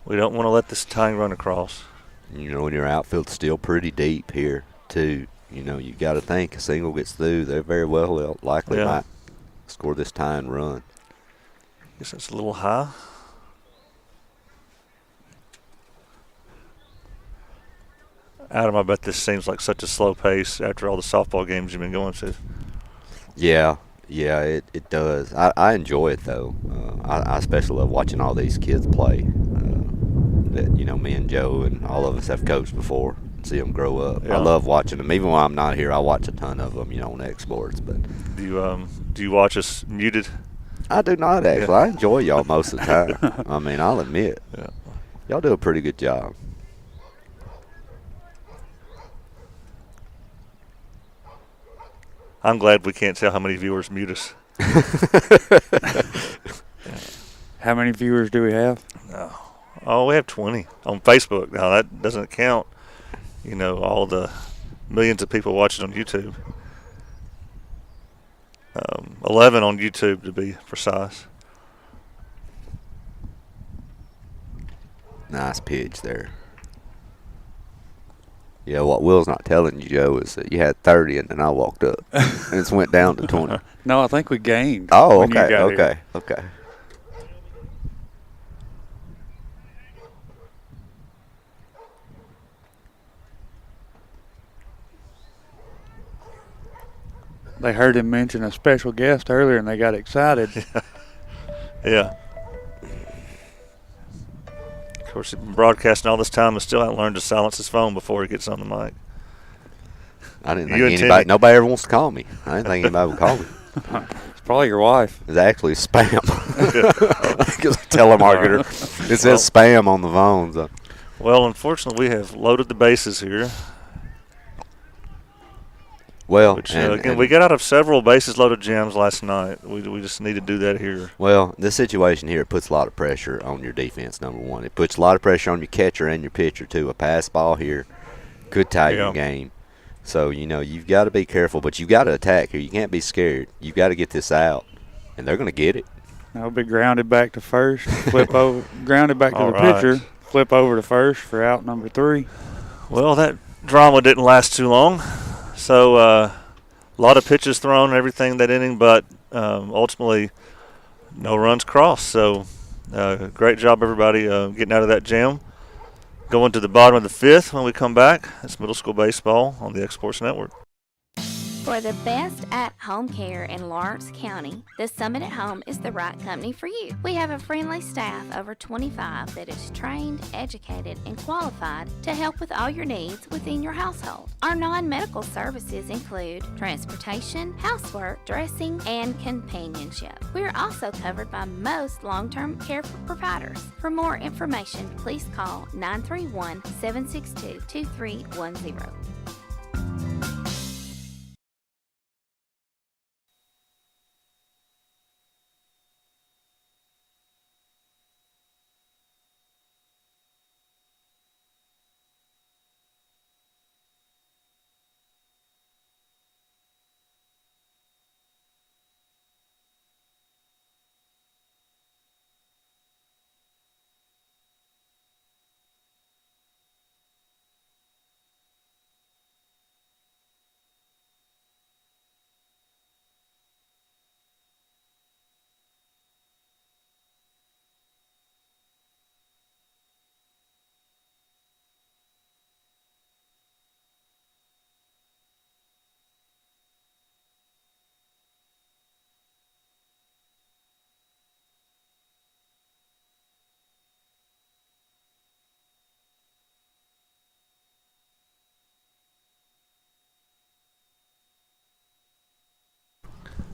We don't want to let this tying run across. You know, and your outfield's still pretty deep here, too. You know, you got to think a single gets through. They very well likely might score this tying run. Guess that's a little high. Adam, I bet this seems like such a slow pace after all the softball games you've been going to. Yeah, it does. I enjoy it, though. I especially love watching all these kids play. That, you know, me and Joe and all of us have coached before. See them grow up. I love watching them. Even when I'm not here, I watch a ton of them, you know, on X-Sports. But do you watch us muted? I do not, actually. I enjoy y'all most of the time. I mean, I'll admit. Yeah. Y'all do a pretty good job. I'm glad we can't tell how many viewers mute us. How many viewers do we have? No. Oh, we have 20 on Facebook. Now, that doesn't count, you know, all the millions of people watching on YouTube. 11 on YouTube, to be precise. Nice pitch there. Yeah, what Will's not telling you, Joe, is that you had 30 and then I walked up and it's went down to 20. No, I think we gained. Oh, okay. They heard him mention a special guest earlier and they got excited. Yeah. Of course, he's been broadcasting all this time and still hasn't learned to silence his phone before he gets on the mic. I didn't think nobody ever wants to call me. I didn't think anybody would call me. It's probably your wife. It's actually spam. Because telemarketer. It says spam on the phone. So. Well, unfortunately, we have loaded the bases here. Well, which, again, we got out of several bases loaded jams last night. We just need to do that here. Well, this situation here, it puts a lot of pressure on your defense, number one. It puts a lot of pressure on your catcher and your pitcher, too. A pass ball here could tie your game. So, you know, you've got to be careful, but you've got to attack here. You can't be scared. You've got to get this out, and they're going to get it. That'll be grounded back to first, flip over, grounded back to the pitcher, flip over to first for out number 3. Well, that drama didn't last too long. So a lot of pitches thrown, everything that inning, but ultimately no runs crossed. So great job, everybody, getting out of that jam. Going to the bottom of the 5th when we come back. It's middle school baseball on the X-Sports Network. For the best at-home care in Lawrence County, the Summit at Home is the right company for you. We have a friendly staff over 25 that is trained, educated, and qualified to help with all your needs within your household. Our non-medical services include transportation, housework, dressing, and companionship. We are also covered by most long-term care providers. For more information, please call 931-762-2310.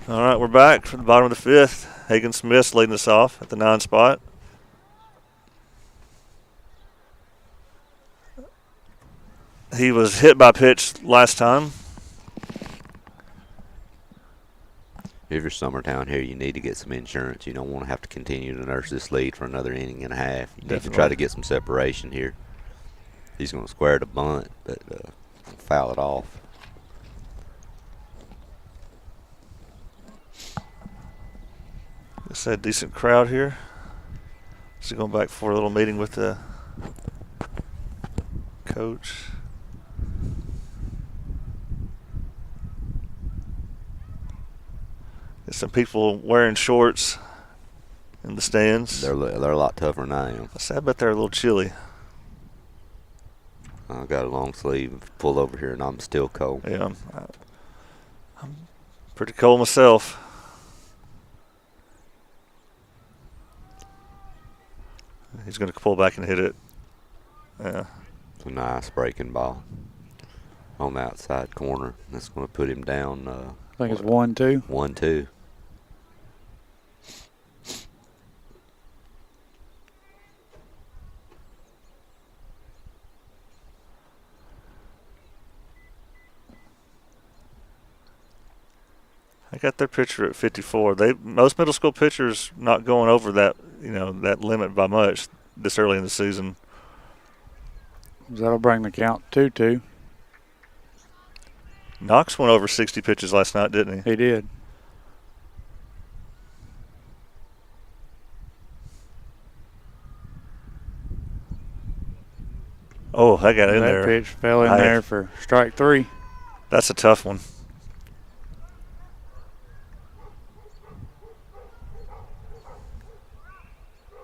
All right, we're back from the bottom of the fifth. Hagen Smith's leading us off at the 9 spot. He was hit by pitch last time. If you're Summertown here, you need to get some insurance. You don't want to have to continue to nurse this lead for another inning and a half. You need to try to get some separation here. He's going to square the bunt, but foul it off. It's a decent crowd here. So going back for a little meeting with the coach. There's some people wearing shorts in the stands. They're a lot tougher than I am. I bet they're a little chilly. I got a long sleeve pulled over here, and I'm still cold. Yeah, I'm pretty cold myself. He's going to pull back and hit it. Yeah. It's a nice breaking ball on the outside corner. That's going to put him down. I think it's 1-2. 1-2. I got their pitcher at 54. Most middle school pitchers not going over that that limit by much this early in the season. That'll bring the count 2-2. Knox went over 60 pitches last night, didn't he? He did. Oh, I got in there. That pitch fell in there for strike 3. That's a tough one.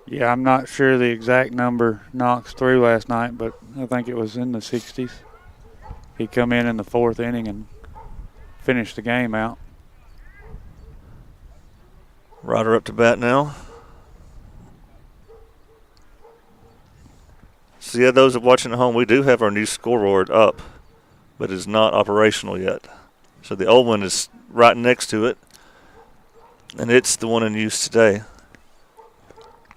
Yeah, I'm not sure the exact number Knox threw last night, but I think it was in the 60s. He come in the 4th inning and finished the game out. Ryder up to bat now. So, yeah, those watching at home, we do have our new scoreboard up, but it's not operational yet. So the old one is right next to it, and it's the one in use today.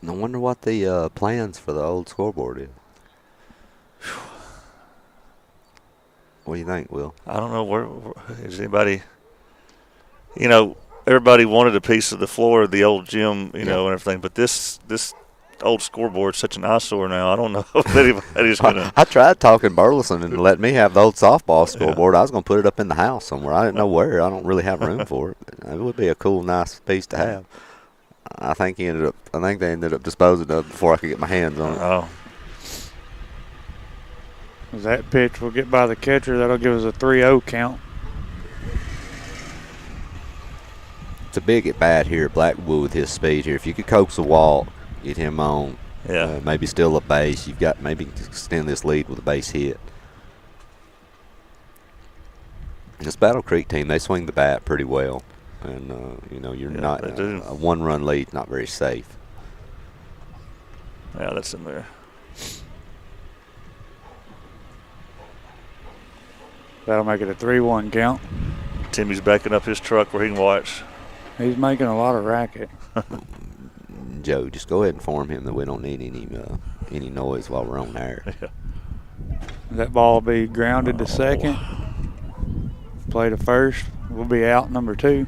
I wonder what the plans for the old scoreboard is. What do you think, Will? I don't know. Where is anybody? Everybody wanted a piece of the floor of the old gym, and everything. But this old scoreboard's such an eyesore now. I don't know if anybody's going to. I tried talking Burleson and let me have the old softball scoreboard. Yeah. I was going to put it up in the house somewhere. I didn't know where. I don't really have room for it. It would be a cool, nice piece to have. I think they ended up disposing of it before I could get my hands on it. Oh. That pitch will get by the catcher. That'll give us a 3-0 count. It's a big at bat here, Blackwood, with his speed here. If you could coax a walk, get him on, maybe steal a base. You've got maybe extend this lead with a base hit. This Battle Creek team, they swing the bat pretty well. And, you're not a one-run lead, not very safe. Yeah, that's in there. That'll make it a 3-1 count. Timmy's backing up his truck where he can watch. He's making a lot of racket. Joe, just go ahead and inform him that we don't need any noise while we're on air. Yeah. That ball will be grounded to second. Play to first. We'll be out number 2.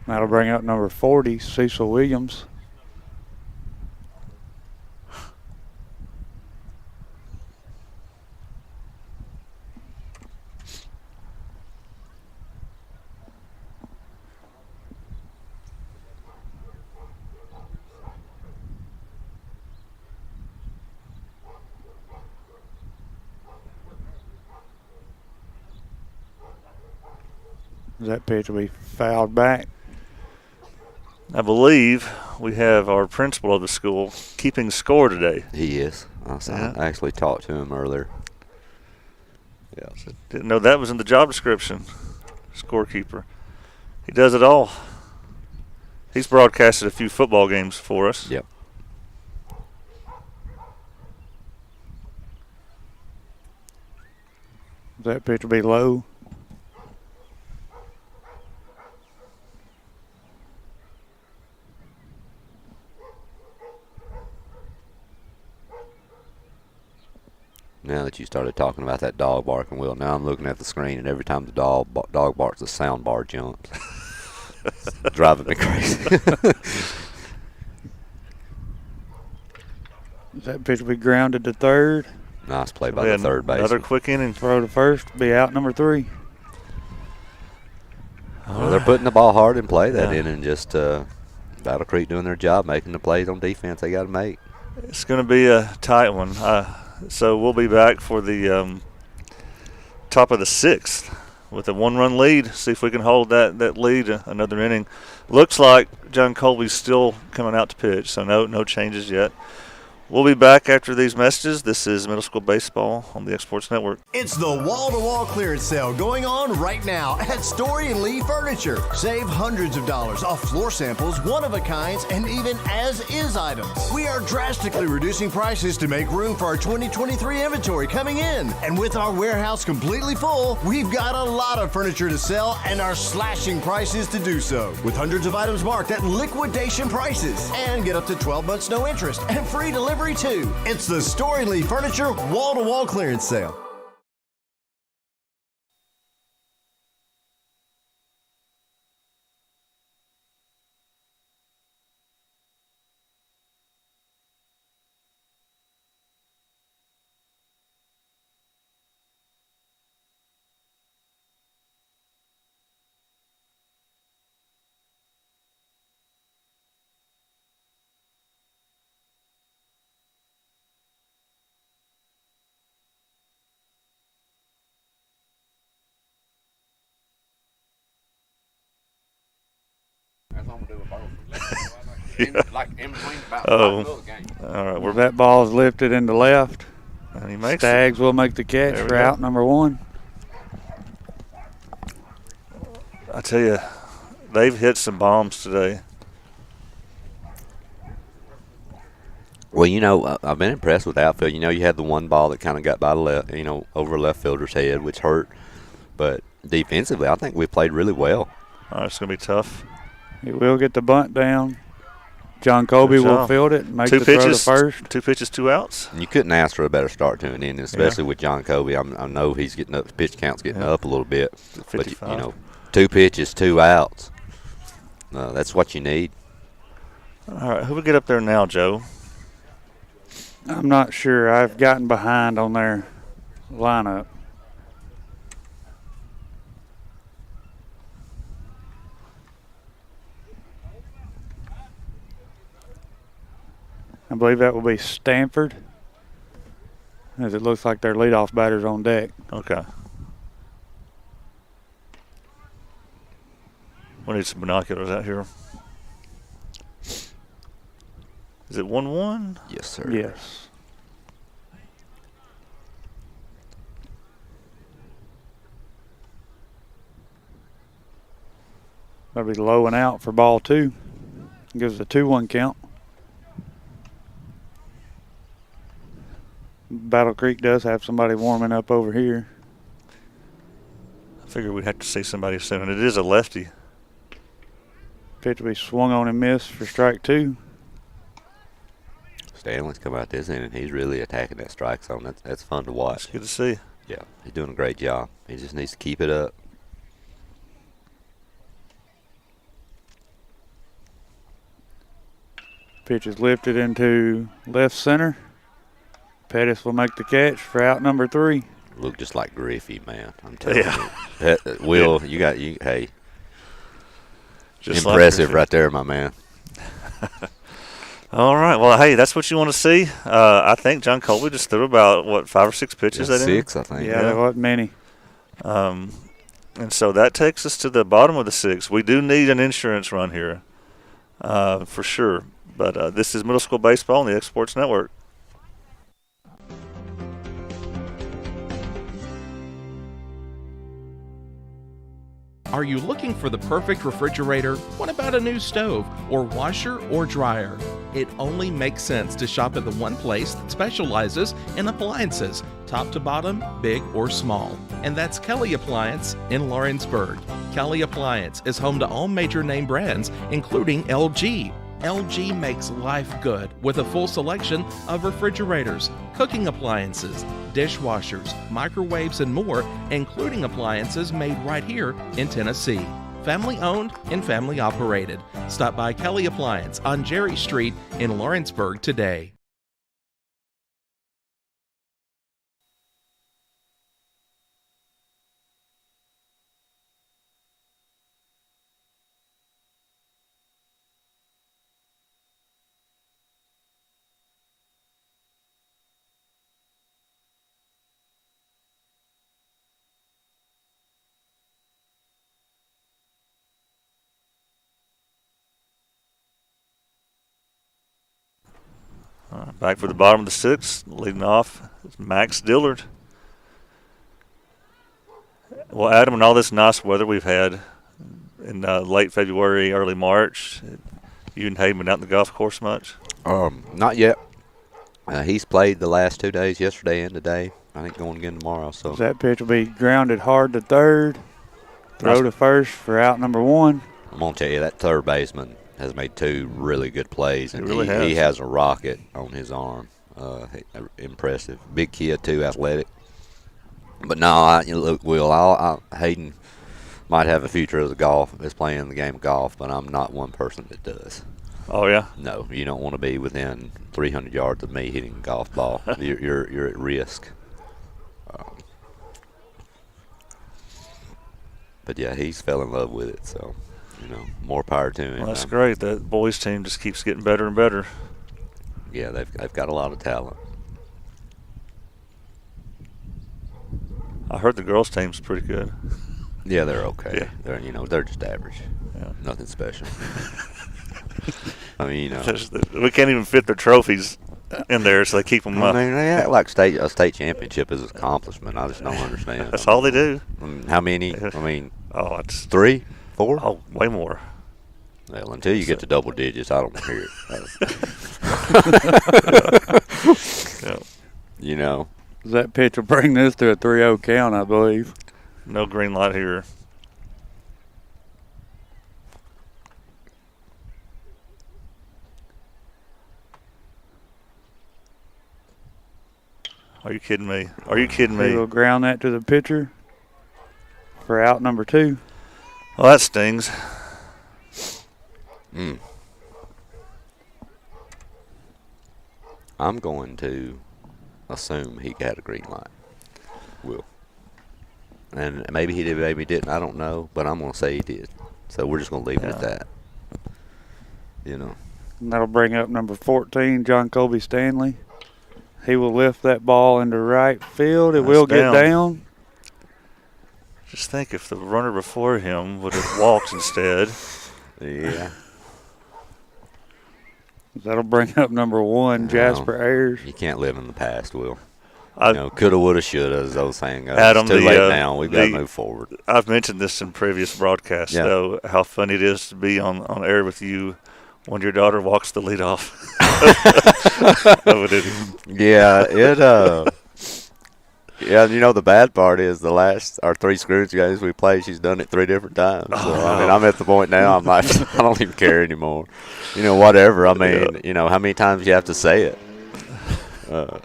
That'll bring up number 40, Cecil Williams. That pitch will be fouled back. I believe we have our principal of the school keeping score today. He is. I actually talked to him earlier. Yeah. So didn't know that was in the job description. Scorekeeper. He does it all. He's broadcasted a few football games for us. Yep. That pitch will be low. Now that you started talking about that dog barking, Will, now I'm looking at the screen, and every time the dog barks, the sound bar jumps. It's driving me crazy. That pitch will be grounded to third. Nice play by the third baseman. Another quick inning. Throw to first, be out number 3. Well, they're putting the ball hard in play that inning. Just Battle Creek doing their job, making the plays on defense they got to make. It's going to be a tight one. So we'll be back for the top of the 6th with a 1-run lead. See if we can hold that lead another inning. Looks like John Colby's still coming out to pitch, so no changes yet. We'll be back after these messages. This is Middle School Baseball on the X-Sports Network. It's the wall-to-wall clearance sale going on right now at Story & Lee Furniture. Save hundreds of dollars off floor samples, one-of-a-kinds, and even as-is items. We are drastically reducing prices to make room for our 2023 inventory coming in. And with our warehouse completely full, we've got a lot of furniture to sell and are slashing prices to do so. With hundreds of items marked at liquidation prices. And get up to 12 months no interest and free delivery too. It's the Story & Lee Furniture wall-to-wall clearance sale. All right, that ball is lifted into left. And he makes Staggs will make the catch for out number 1. I tell you, they've hit some bombs today. Well, you know, I've been impressed with the outfield. You know, you had the one ball that kind of got by the left, over left fielder's head, which hurt. But defensively, I think we played really well. It's going to be tough. He will get the bunt down. John Colby will field it and make the throw to first. 2 pitches, 2 outs. And you couldn't ask for a better start to an inning, especially with John Colby. I know he's getting up, pitch count's getting up a little bit. 55. But, 2 pitches, 2 outs. That's what you need. All right, who we get up there now, Joe? I'm not sure. I've gotten behind on their lineup. I believe that will be Stanford, as it looks like their leadoff batter's on deck. Okay. We need some binoculars out here. Is it 1-1? Yes, sir. Yes. That'll be low and out for ball 2. Gives a 2-1 count. Battle Creek does have somebody warming up over here. I figured we'd have to see somebody soon. It is a lefty. Pitch will be swung on and missed for strike 2. Stanley's come out this inning. He's really attacking that strike zone. That's fun to watch. It's good to see. Yeah, he's doing a great job. He just needs to keep it up. Pitch is lifted into left center. Pettis will make the catch for out number 3. Look just like Griffey, man. I'm telling you. Will, hey. Just impressive like right there, my man. All right. Well, hey, that's what you want to see. I think John Colby just threw about, 5 or 6 pitches? Yeah, 6, I think. Yeah, there wasn't many. And so that takes us to the bottom of the 6th. We do need an insurance run here, for sure. But this is Middle School Baseball on the X-Sports Network. Are you looking for the perfect refrigerator? What about a new stove or washer or dryer? It only makes sense to shop at the one place that specializes in appliances. top to bottom, big or small. And that's Kelly Appliance in Lawrenceburg. Kelly Appliance is home to all major name brands, including LG. LG makes life good with a full selection of refrigerators, cooking appliances, dishwashers, microwaves, and more, including appliances made right here in Tennessee. Family owned and family operated. Stop by Kelly Appliance on Jerry Street in Lawrenceburg today. Back for the bottom of the sixth, leading off is Max Dillard. Well, Adam, and all this nice weather we've had in late February, early March, you and Hayden been out in the golf course much? Not yet. He's played the last 2 days, yesterday and today. I think going again tomorrow. So that pitch will be grounded hard to third, throw to first for out number 1. I'm going to tell you, that third baseman has made 2 really good plays, and he has a rocket on his arm. Impressive. Big kid, too, athletic. But no, look, Will, Hayden might have a future as playing the game of golf, but I'm not one person that does. Oh, yeah? No, you don't want to be within 300 yards of me hitting a golf ball. You're at risk. But, yeah, he's fell in love with it, so, more power to him. Well, that's great. That boys' team just keeps getting better and better. Yeah, they've got a lot of talent. I heard the girls' team's pretty good. Yeah, they're okay. Yeah. They're just average. Yeah. Nothing special. I mean, we can't even fit their trophies in there, so they keep them up. I mean, they act like a state championship is an accomplishment. I just don't understand. That's all they do. How many? I mean, it's 3, 4? Oh, way more. Well, until you get to double digits, I don't hear it. Yeah. That pitch will bring this to a 3-0 count, I believe. No green light here. Are you kidding me? Are you kidding me? He will ground that to the pitcher for out number 2. Well, that stings. I'm going to assume he got a green light. Will. And maybe he did, maybe he didn't. I don't know, but I'm going to say he did. So we're just going to leave it at that. And that'll bring up number 14, John Colby Stanley. He will lift that ball into right field. It will get down. Just think if the runner before him would have walked instead. Yeah. That'll bring up number 1, Jasper Ayers. You can't live in the past, Will. Coulda, woulda, shoulda, as those saying goes. Adam, it's too late now. We've got to move forward. I've mentioned this in previous broadcasts, though, how funny it is to be on air with you when your daughter walks the leadoff. Yeah, the bad part is our 3 scrimmage games we played, she's done it 3 different times. So, I mean, I'm at the point now, I'm like, I don't even care anymore. Whatever. I mean, how many times you have to say it.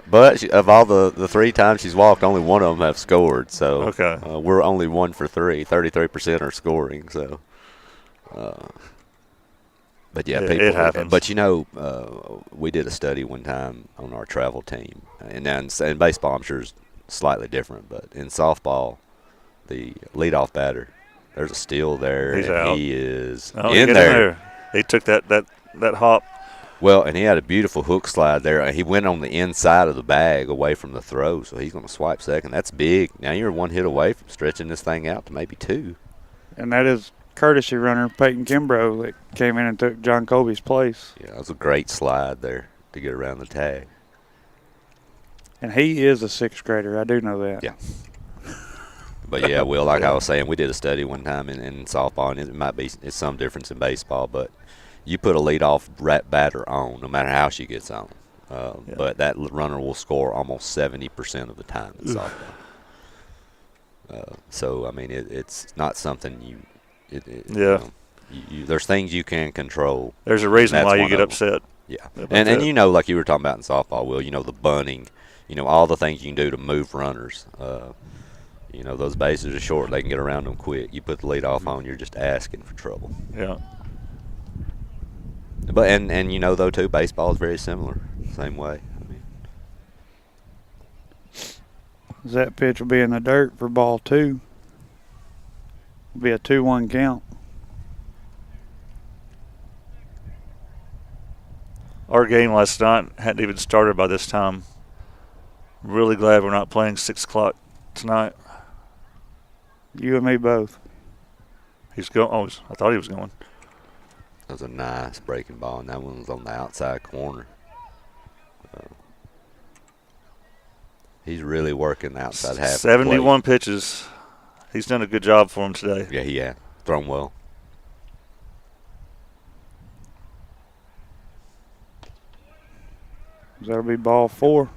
But of all the 3 times she's walked, only one of them have scored. So we're only 1 for 3. 33% are scoring. So, but yeah, it happens. But we did a study one time on our travel team, and in baseball, I'm sure is slightly different. But in softball, the leadoff batter, there's a steal there. He's and out. He is in there. He took that hop. Well, and he had a beautiful hook slide there. He went on the inside of the bag away from the throw, so he's going to swipe second. That's big. Now you're 1 hit away from stretching this thing out to maybe 2. And that is courtesy runner Peyton Kimbrough that came in and took John Colby's place. Yeah, that was a great slide there to get around the tag. And he is a 6th grader. I do know that. Yeah. But, yeah, Will, like I was saying, we did a study one time in softball, and it's some difference in baseball, but you put a leadoff batter on, no matter how she gets on, but that runner will score almost 70% of the time in softball. So I mean, it's not something there's things you can control. There's a reason why you get upset. Yeah, and you know, like you were talking about in softball, Will, you know, the bunting, you know, all the things you can do to move runners. You know, those bases are short; they can get around them quick. You put the lead off on, you're just asking for trouble. Yeah. But and you know, though, too, baseball is very similar, same way. I mean, that pitch will be in the dirt for ball 2. It'll be a 2-1 count. Our game last night hadn't even started by this time. Really glad we're not playing 6 o'clock tonight. You and me both. He's going. Oh, I thought he was going. That was a nice breaking ball, and that one was on the outside corner. He's really working the outside half. 71 pitches. He's done a good job for him today. Yeah, he has. Thrown well. That'll be ball 4.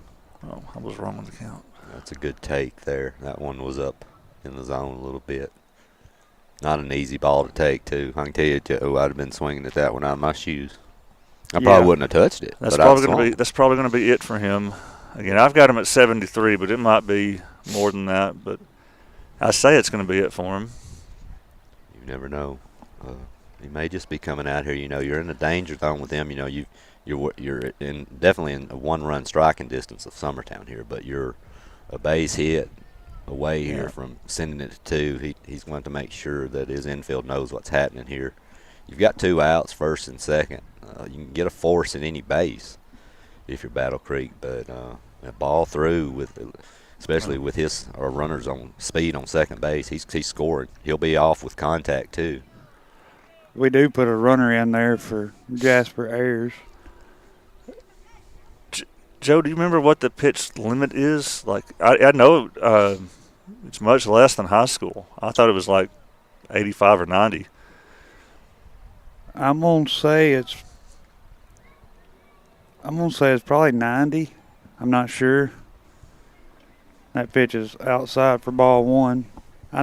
Oh, I was wrong with the count. That's a good take there. That one was up in the zone a little bit. Not an easy ball to take, too. I can tell you, I'd have been swinging at that one out of my shoes. I probably wouldn't have touched it. That's probably going to be it for him. Again, I've got him at 73, but it might be more than that. But I say it's going to be it for him. You never know. He may just be coming out here. You know, you're in a danger zone with him. You know, you're definitely in a 1-run striking distance of Summertown here, but you're a base hit away here from sending it to 2. He's going to make sure that his infield knows what's happening here. You've got 2 outs, first and second. You can get a force in any base if you're Battle Creek, but a ball through especially with his runners on speed on second base, he's scored. He'll be off with contact too. We do put a runner in there for Jasper Ayers. Joe, do you remember what the pitch limit is? Like, I know it's much less than high school. I thought it was like 85 or 90. I'm gonna say it's probably 90. I'm not sure. That pitch is outside for ball 1. I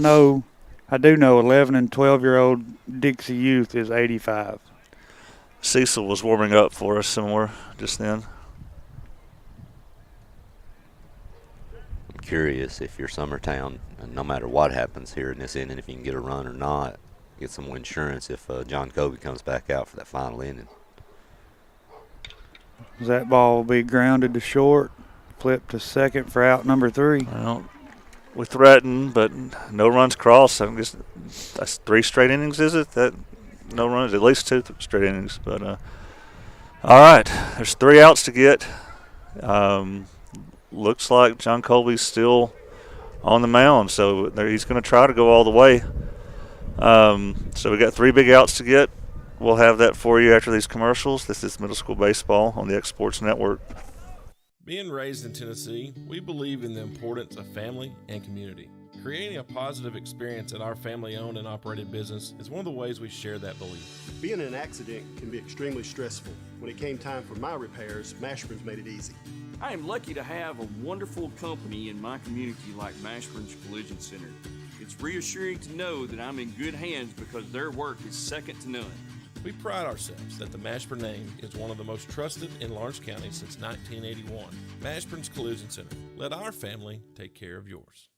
do know 11 and 12-year-old Dixie Youth is 85. Cecil was warming up for us somewhere just then. I'm curious if you're Summertown, and no matter what happens here in this inning, if you can get a run or not, get some insurance if John Kobe comes back out for that final inning. That ball will be grounded to short, flipped to second for out number 3. Well, we threatened, but no runs crossed. I guess that's 3 straight innings, is it? That no runs, at least 2 straight innings. But all right, there's 3 outs to get. Looks like John Colby's still on the mound, so he's going to try to go all the way. So we got 3 big outs to get. We'll have that for you after these commercials. This is Middle School Baseball on the X Sports Network. Being raised in Tennessee, we believe in the importance of family and community. Creating a positive experience at our family-owned and operated business is one of the ways we share that belief. Being in an accident can be extremely stressful. When it came time for my repairs, Mashburn's made it easy. I am lucky to have a wonderful company in my community like Mashburn's Collision Center. It's reassuring to know that I'm in good hands because their work is second to none. We pride ourselves that the Mashburn name is one of the most trusted in Lawrence County since 1981. Mashburn's Collision Center. Let our family take care of yours.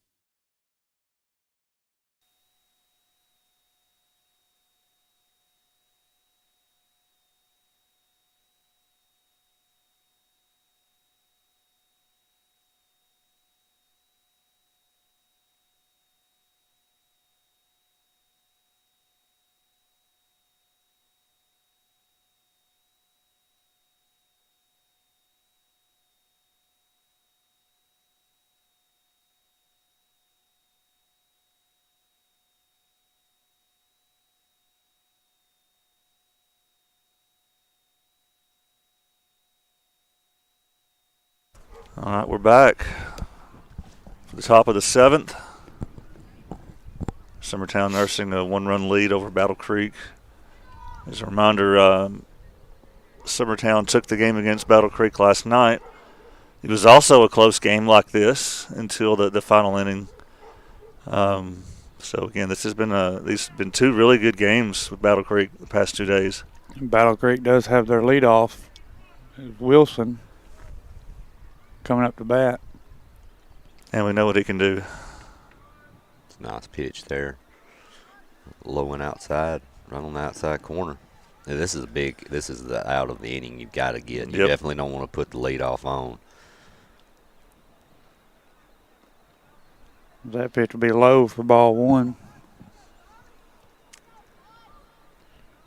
All right, we're back for the top of the 7th. Summertown nursing a 1-run lead over Battle Creek. As a reminder, Summertown took the game against Battle Creek last night. It was also a close game like this until the final inning. So again, these have been two really good games with Battle Creek the past 2 days. Battle Creek does have their leadoff, Wilson, coming up to bat. And we know what he can do. It's a nice pitch there. Low and outside, right on the outside corner. Now, this is the out of the inning you've got to get. You definitely don't want to put the leadoff on. That pitch will be low for ball 1.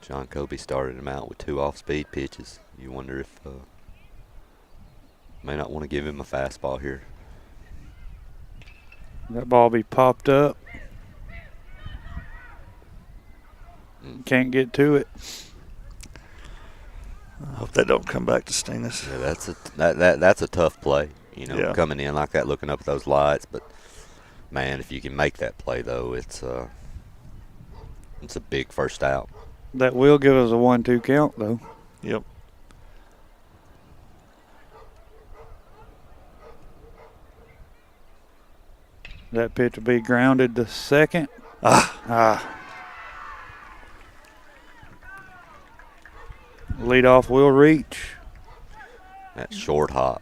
John Kobe started him out with 2 off-speed pitches. You wonder if may not want to give him a fastball here. That ball be popped up. Can't get to it. I hope that don't come back to sting us. Yeah, that's a tough play. Coming in like that, looking up at those lights. But man, if you can make that play though, it's a big first out. That will give us a 1-2 count though. Yep. That pitch will be grounded to second. Leadoff will reach. That short hop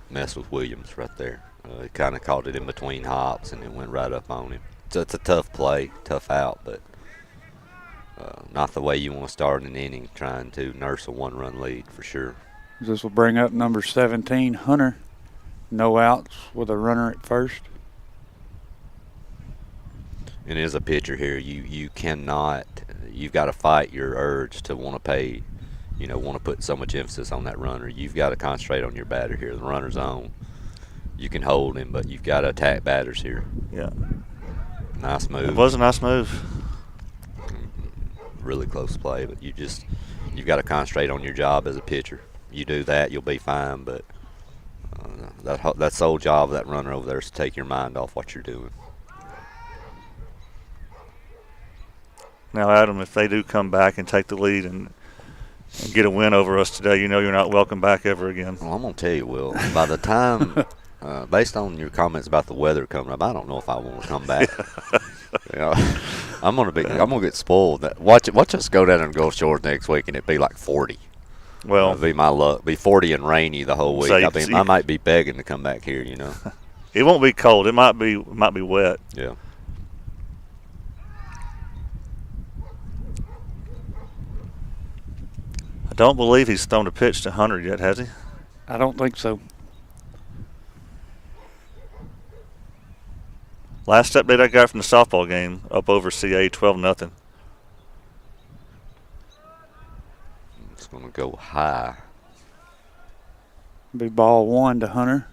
messed with Williams right there. He kind of caught it in between hops and it went right up on him. So it's a tough play, tough out, but not the way you want to start an inning trying to nurse a 1-run lead for sure. This will bring up number 17, Hunter. No outs with a runner at first. And as a pitcher here, you cannot, you've got to fight your urge to want to want to put so much emphasis on that runner. You've got to concentrate on your batter here. The runner's on. You can hold him, but you've got to attack batters here. Yeah. Nice move. It was a nice move. Really close play, but you've got to concentrate on your job as a pitcher. You do that, you'll be fine, but that sole job of that runner over there is to take your mind off what you're doing. Now, Adam, if they do come back and take the lead and get a win over us today, you're not welcome back ever again. Well, I'm going to tell you, Will, by the time, based on your comments about the weather coming up, I don't know if I want to come back. I'm gonna get spoiled. Watch us go down to Gulf Shores next week and it be like 40. Well, it'll be my luck. Be 40 and rainy the whole week. I might be begging to come back here. It won't be cold. It might be wet. Yeah. I don't believe he's thrown a pitch to Hunter yet, has he? I don't think so. Last update I got from the softball game, up over CA 12-0. It's going to go high. Be ball 1 to Hunter.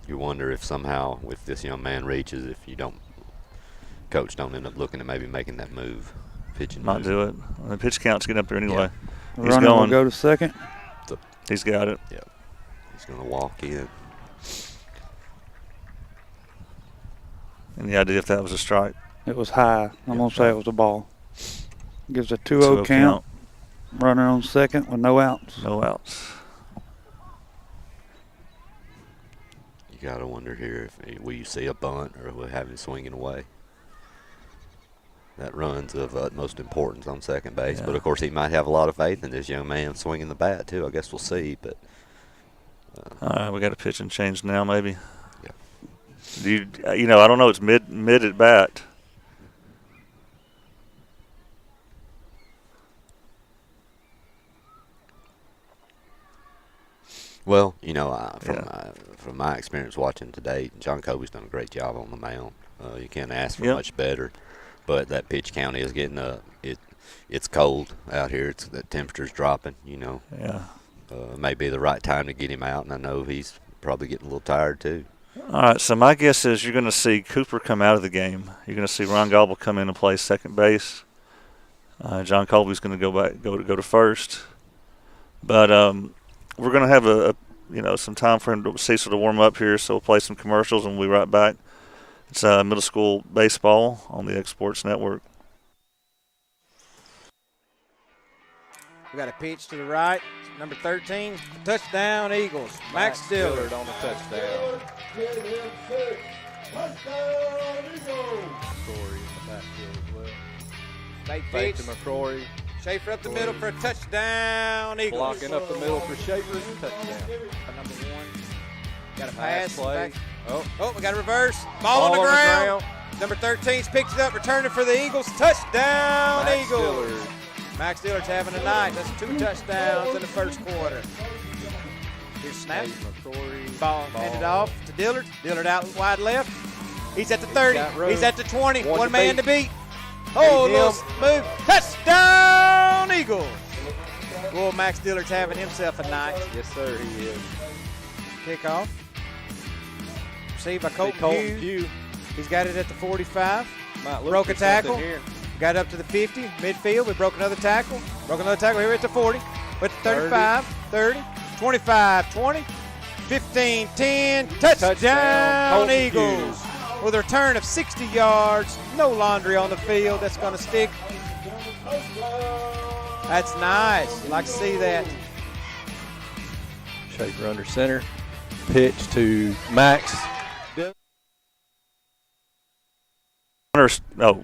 You wonder if somehow, if this young man reaches, if coach don't end up looking at maybe making that move, pitching. Might do it. The pitch count's getting up there anyway. Yeah. He's runner will go to second. He's got it. Yeah. He's going to walk in. Any idea if that was a strike? It was high. I'm going to say it was a ball. Gives a 2-0 count. Runner on second with no outs. No outs. You got to wonder here, will you see a bunt or will have him swinging away? That run's of utmost importance on second base. Yeah. But, of course, he might have a lot of faith in this young man swinging the bat, too. I guess we'll see. But all right, we got a pitch and change now, maybe. Yeah. I don't know. It's mid at bat. Well, from my experience watching today, John Kobe's done a great job on the mound. You can't ask for much better. But that pitch count is getting it's cold out here. The temperature's dropping. Yeah. May be the right time to get him out, and I know he's probably getting a little tired too. All right, so my guess is you're going to see Cooper come out of the game. You're going to see Ron Gobble come in and play second base. John Colby's going to go to first. But we're going to have some time for him to Cecil to warm up here, so we'll play some commercials and we'll be right back. It's middle school baseball on the X Sports Network. We got a pitch to the right. Number 13, touchdown Eagles. Max Dillard on the touchdown. McCrory in the backfield as well. Fake Fake pitch. to McCrory. Schaefer up the middle for a touchdown Eagles. Blocking up the middle for Schaefer. Touchdown. Number 1. Got a Pass pass. play. Oh, we got a reverse. Ball on the ground. Number 13's picked it up, returning for the Eagles. Touchdown Max Eagles. Dillard. Max Dillard's having a night. That's 2 touchdowns in the first quarter. Here's snap. McCrory. Ball handed off to Dillard. Dillard out wide left. He's at the 30. He's at the 20. One man to beat. Oh, little move. Touchdown Eagles. Well, Max Dillard's having himself a night. Yes, sir, he is. Kickoff. Received by Colton Pugh. He's got it at the 45. Broke a tackle. Got up to the 50. Midfield. We broke another tackle. Broke another tackle here at the 40. But 35, 30, 25, 20, 15, 10. Touchdown Eagles. With a return of 60 yards. No laundry on the field. That's going to stick. That's nice. Like to see that. Schaefer under center. Pitch to Max. Hunter's,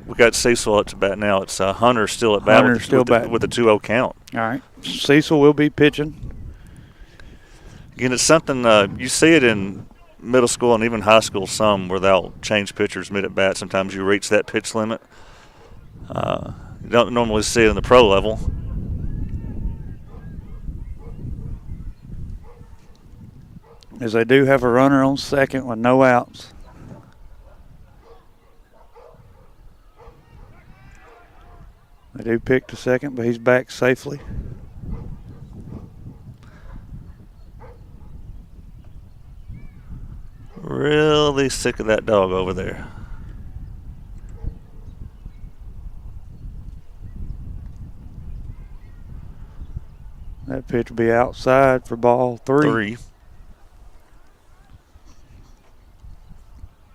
we got Cecil at the bat now. It's Hunter still at bat with the 2-0 count. All right. Cecil will be pitching. Again, it's something you see it in middle school and even high school some where they'll change pitchers mid at bat. Sometimes you reach that pitch limit. You don't normally see it in the pro level. As they do have a runner on second with no outs. They do pick to second, but he's back safely. Really sick of that dog over there. That pitch will be outside for ball 3.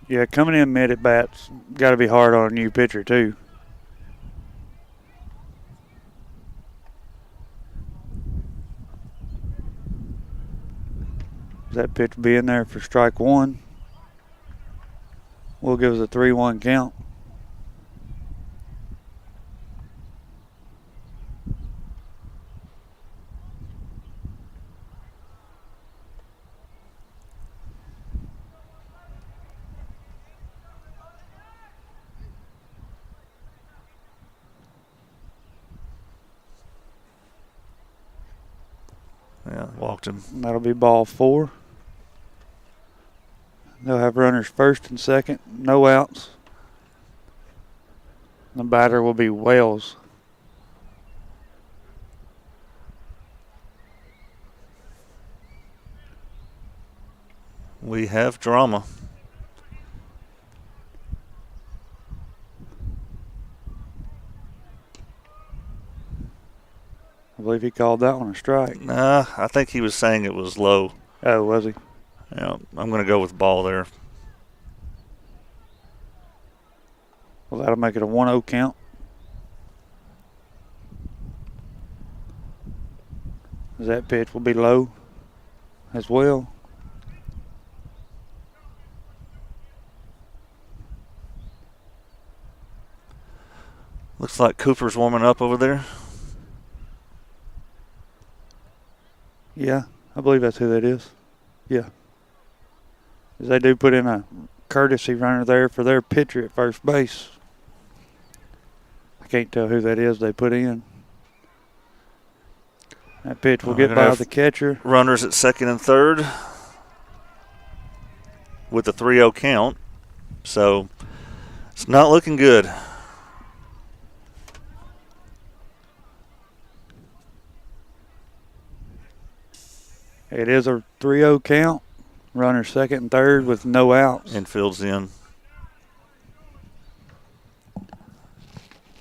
Yeah, coming in mid at bats got to be hard on a new pitcher too. That pitch will be in there for strike 1. Will give us a 3-1 count. Yeah, walked him. That'll be ball 4. They'll have runners first and second, no outs. The batter will be Wells. We have drama. I believe he called that one a strike. Nah, I think he was saying it was low. Oh, was he? Yeah, I'm going to go with ball there. Well, that'll make it a 1-0 count. That pitch will be low as well. Looks like Cooper's warming up over there. Yeah, I believe that's who that is. Yeah. They do put in a courtesy runner there for their pitcher at first base. I can't tell who that is they put in. That pitch will get by the catcher. Runners at second and third with a 3-0 count. So it's not looking good. It is a 3-0 count. Runner second and third with no outs. Infield's in.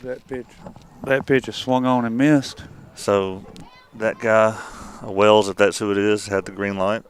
That pitch is swung on and missed. So that guy, Wells, if that's who it is, had the green light.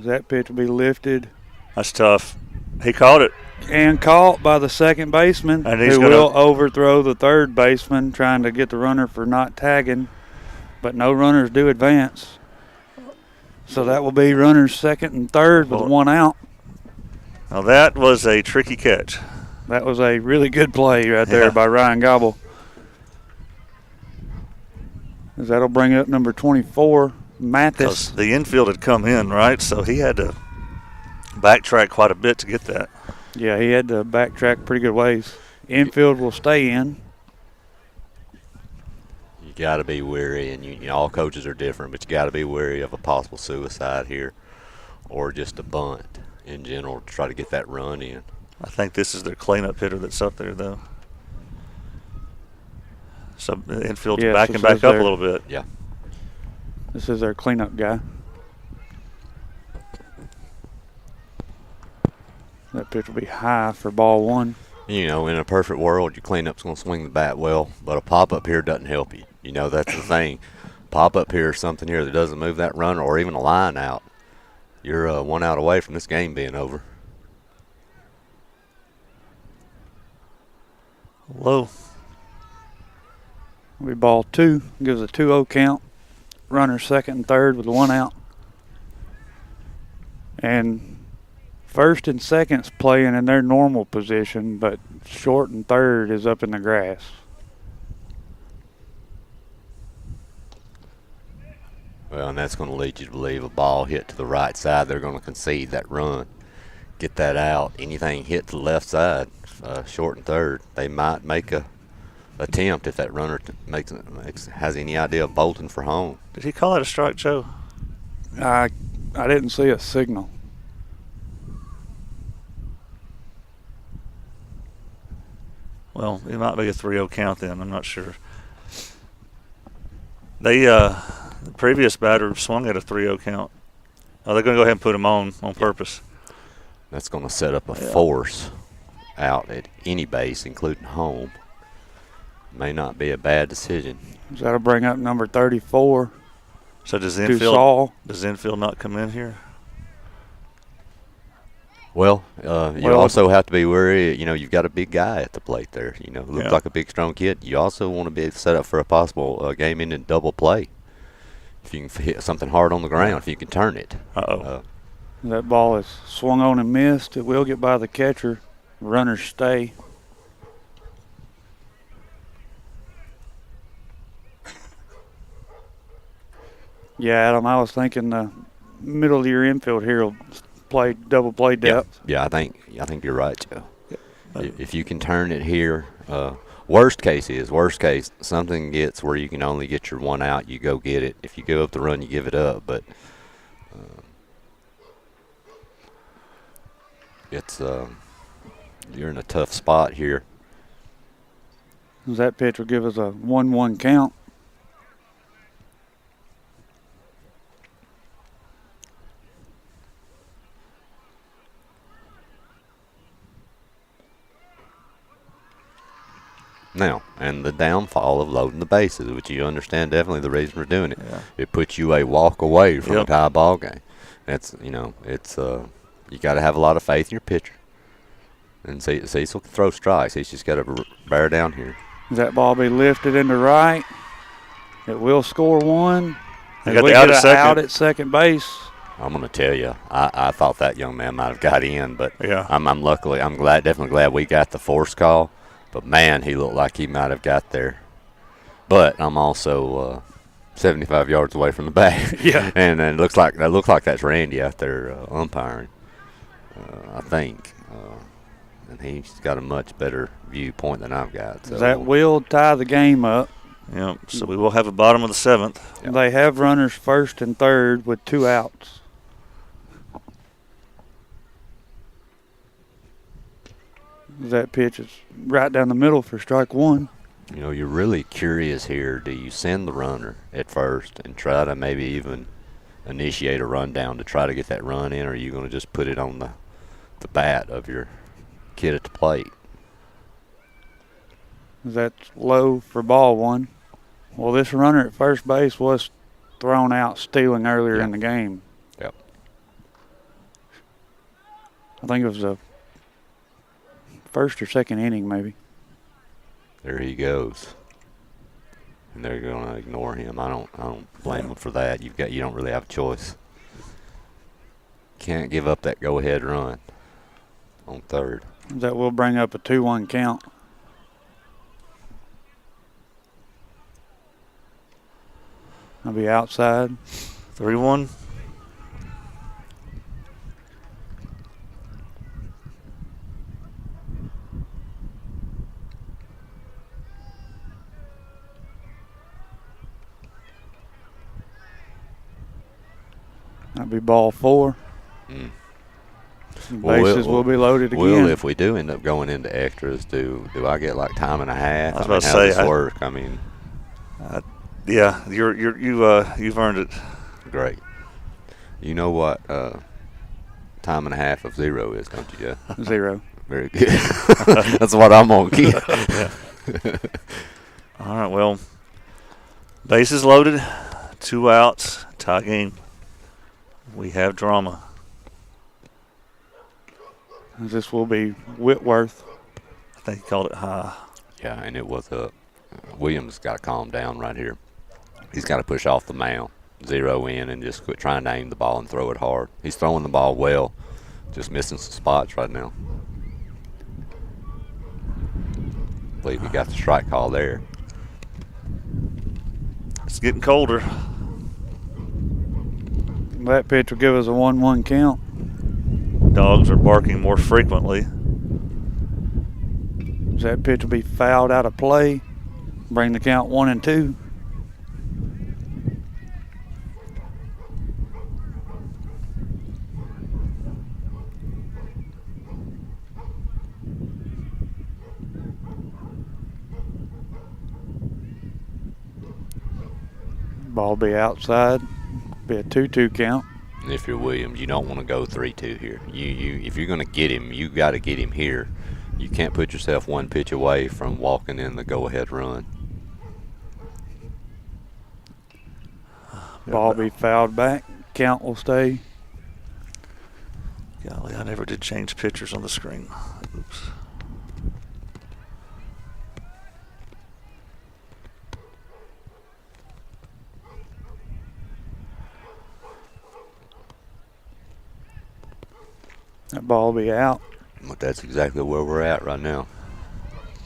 That pitch will be lifted. That's tough. He caught it. And caught by the second baseman, And who will overthrow the third baseman, trying to get the runner for not tagging. But no runners do advance. So that will be runners second and third with one out. Now that was a tricky catch. That was a really good play right there by Ryan Gobble. As that'll bring up number 24, Mathis. Because the infield had come in, right? So he had to backtrack quite a bit to get that. Yeah, he had to backtrack pretty good ways. Infield will stay in. You got to be wary, and you know, all coaches are different, but you got to be wary of a possible suicide here or just a bunt in general to try to get that run in. I think this is their cleanup hitter that's up there, though. So the infield's backing back up a little bit. Yeah. This is their cleanup guy. That pitch will be high for ball one. You know, in a perfect world, your cleanup's going to swing the bat well, but a pop-up here doesn't help you. You know, that's the thing. Pop-up here is something here that doesn't move that runner or even a line out. You're 1 out away from this game being over. Low. We ball two. Gives a 2-0 count. Runner second and third with 1 out. And first and second's playing in their normal position, but short and third is up in the grass. Well, and that's going to lead you to believe a ball hit to the right side, they're going to concede that run, get that out. Anything hit to the left side, short and third, they might make a attempt if that runner has any idea of bolting for home. Did he call it a strike, Joe? I didn't see a signal. Well, it might be a 3-0 count then. I'm not sure. The previous batter swung at a 3-0 count. Oh, they're going to go ahead and put him on purpose. That's going to set up a force out at any base, including home. May not be a bad decision. So that'll bring up number 34. So does the infield not come in here? Well, you also have to be wary. You know, you've got a big guy at the plate there. You know, who looks like a big, strong kid. You also want to be set up for a possible game-ending double play. If you can hit something hard on the ground, if you can turn it. That ball is swung on and missed. It will get by the catcher. Runners stay. Yeah, Adam, I was thinking the middle of your infield here will play double play depth. Yeah, I think you're right, Joe. If you can turn it here, worst case, something gets where you can only get your 1 out, you go get it. If you go up the run, you give it up. But it's you're in a tough spot here. That pitch will give us a 1-1 count. Now, and the downfall of loading the bases, which you understand definitely the reason for doing it. Yeah. It puts you a walk away from a tie ball game. That's, you know, it's you got to have a lot of faith in your pitcher. And Cecil can throw strikes. He's just got to bear down here. That ball be lifted into right. It will score 1. They got the out at second base. I'm going to tell you, I thought that young man might have got in, but I'm definitely glad we got the force call. But, man, he looked like he might have got there. But I'm also 75 yards away from the bag. Yeah. And it looks like that's Randy out there umpiring, I think. And he's got a much better viewpoint than I've got. So. That will tie the game up. Yep, so we will have a bottom of the 7th. Yep. They have runners first and third with 2 outs. That pitch is right down the middle for strike 1. You know, you're really curious here. Do you send the runner at first and try to maybe even initiate a rundown to try to get that run in, or are you going to just put it on the bat of your kid at the plate? That's low for ball 1. Well, this runner at first base was thrown out stealing earlier in the game. Yep. I think it was the first or second inning, maybe. There he goes. And they're going to ignore him. I don't blame them for that. You don't really have a choice. Can't give up that go-ahead run on third. That will bring up a 2-1 count. I'll be outside. 3-1. That'll be ball 4. Bases will be loaded again. Well, if we do end up going into extras, do I get like time and a half? I was about to say, how does this work? I mean, yeah, you've earned it. Great. You know what time and a half of 0 is, don't you, Jeff? 0. Very good. That's what I'm gonna keep. Yeah. All right. Well, bases loaded, 2 outs, tie game. We have drama. This will be Whitworth. I think he called it high. Yeah, and it was up. Williams got to calm down right here. He's got to push off the mound, 0 in, and just quit trying to aim the ball and throw it hard. He's throwing the ball well, just missing some spots right now. I believe he got the strike call there. It's getting colder. That pitch will give us a 1-1 count. Dogs are barking more frequently. That pitch will be fouled out of play. Bring the count 1-2. Ball be outside. Be a 2-2 count. And if you're Williams, you don't want to go 3-2 here. If you're going to get him, you got to get him here. You can't put yourself 1 pitch away from walking in the go-ahead run. Ball be fouled back. Count will stay. Golly, I never did change pictures on the screen. Oops. That ball will be out. But that's exactly where we're at right now.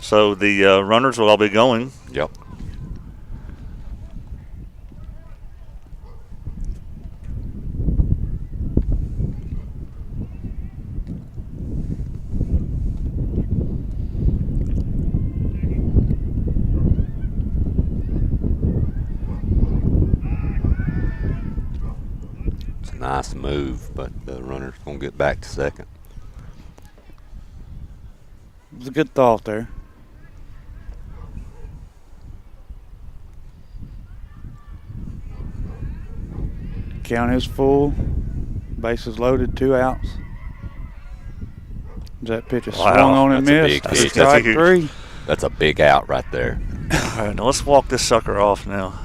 So the runners will all be going. Yep. It's a nice move, but the runner's going to get back to second. It was a good thought there. Count is full. Bases loaded, 2 outs. That pitch is swung on and missed. Strike 3. That's a big out right there. All right, now let's walk this sucker off now.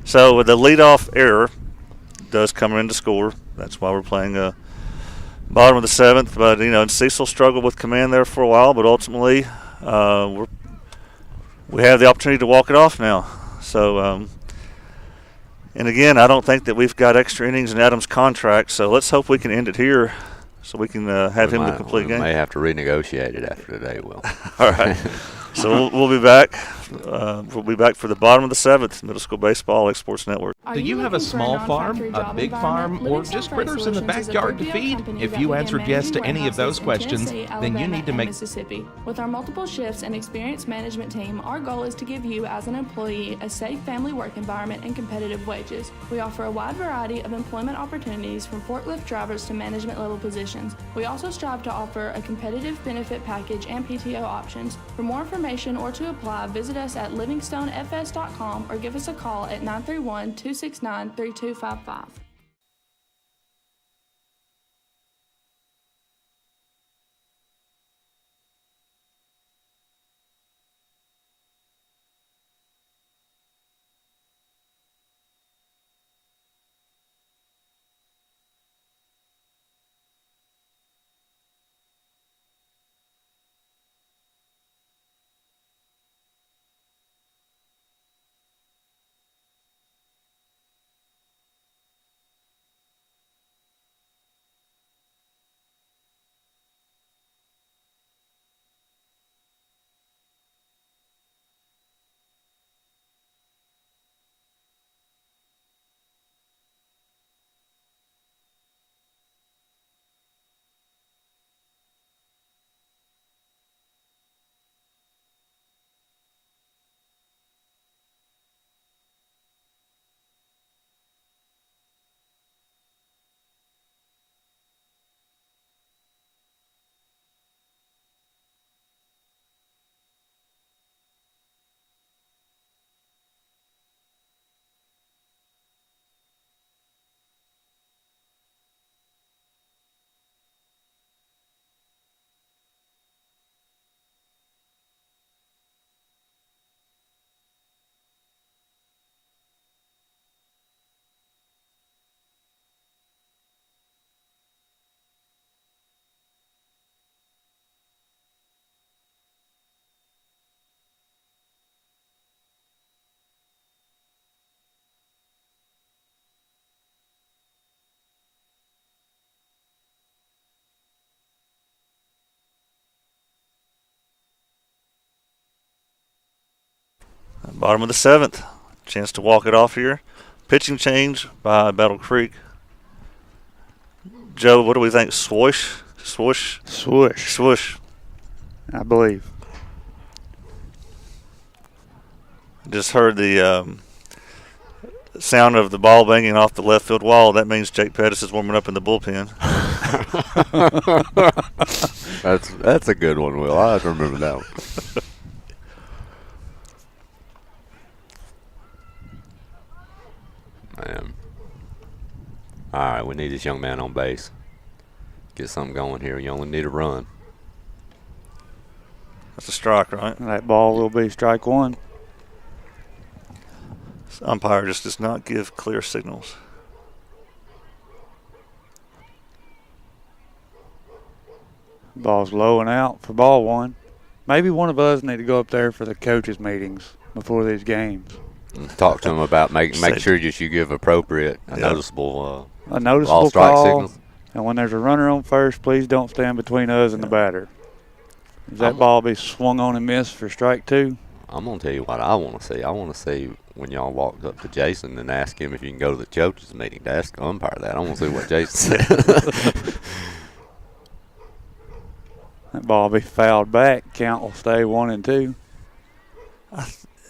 So the leadoff error does come in to score. That's why we're playing bottom of the 7th. But, Cecil struggled with command there for a while, but ultimately we have the opportunity to walk it off now. So, and again, I don't think that we've got extra innings in Adam's contract, so let's hope we can end it here so we can have him the complete game. We may have to renegotiate it after today, Will. All right. So we'll be back. We'll be back for the bottom of the 7th, Middle School Baseball Exports Network. Do you have a small farm, a big farm, or just critters in the backyard to feed? If you answered yes to any of those questions, then you need to make Mississippi. With our multiple shifts and experienced management team, our goal is to give you as an employee a safe family work environment and competitive wages. We offer a wide variety of employment opportunities from forklift drivers to management level positions. We also strive to offer a competitive benefit package and PTO options. For more information or to apply, visit us at livingstonefs.com or give us a call at 931-269-3255. Bottom of the 7th. Chance to walk it off here. Pitching change by Battle Creek. Joe, what do we think? Swoosh? Swoosh? Swoosh. Swoosh. I believe. Just heard the sound of the ball banging off the left field wall. That means Jake Pettis is warming up in the bullpen. That's a good one, Will. I remember that one. Man. All right, we need this young man on base. Get something going here. You only need a run. That's a strike, right? That ball will be strike one. This umpire just does not give clear signals. Ball's low and out for ball one. Maybe one of us need to go up there for the coaches' meetings before these games. And talk to him about make sure that you give appropriate, noticeable ball strike call, signals. And when there's a runner on first, please don't stand between us and the batter. Does that ball be swung on and missed for strike two? I'm going to tell you what I want to see. I want to see when y'all walked up to Jason and ask him if you can go to the coaches' meeting to ask the umpire that. I want to see what Jason said. That ball will be fouled back. Count will stay 1-2.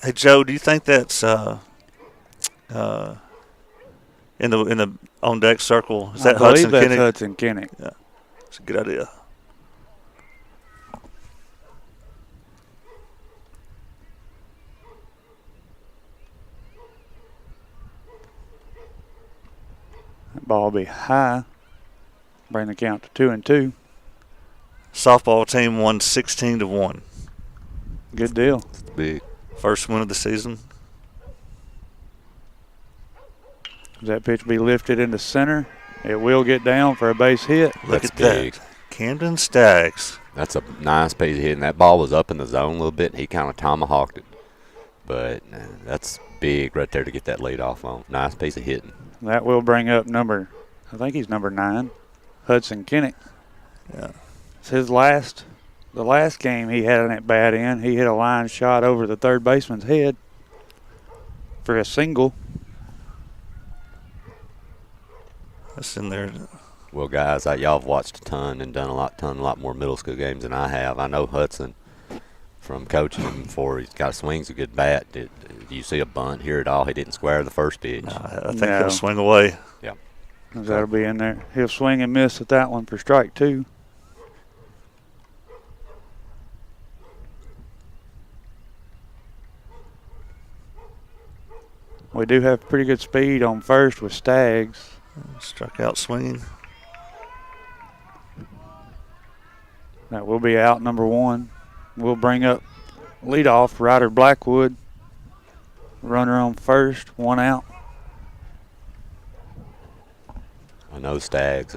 Hey Joe, do you think that's in the on deck circle? Is that Hudson Kinnick? Kinnick? Hudson Kinnick. Yeah, it's a good idea. That ball will be high. Bring the count to 2-2. Softball team won 16-1. Good deal. It's big. First win of the season. Does that pitch be lifted into center? It will get down for a base hit. Look That's at big. that. Camden Staggs. That's a nice piece of hitting. That ball was up in the zone a little bit, and he kind of tomahawked it. But that's big right there to get that lead off on. Nice piece of hitting. That will bring up I think he's number 9, Hudson Kinnick. Yeah. It's the last game he had an at bat in. He hit a line shot over the third baseman's head for a single. That's in there. Well, guys, y'all have watched a ton and done a lot more middle school games than I have. I know Hudson from coaching him before. He's got swings a good bat. Did you see a bunt here at all? He didn't square the first pitch. I think he'll swing away. Yeah. That'll be in there. He'll swing and miss at that one for strike two. We do have pretty good speed on first with Staggs. Struck out swinging. That will be out number 1. We'll bring up leadoff Ryder Blackwood. Runner on first, 1 out. I know Staggs,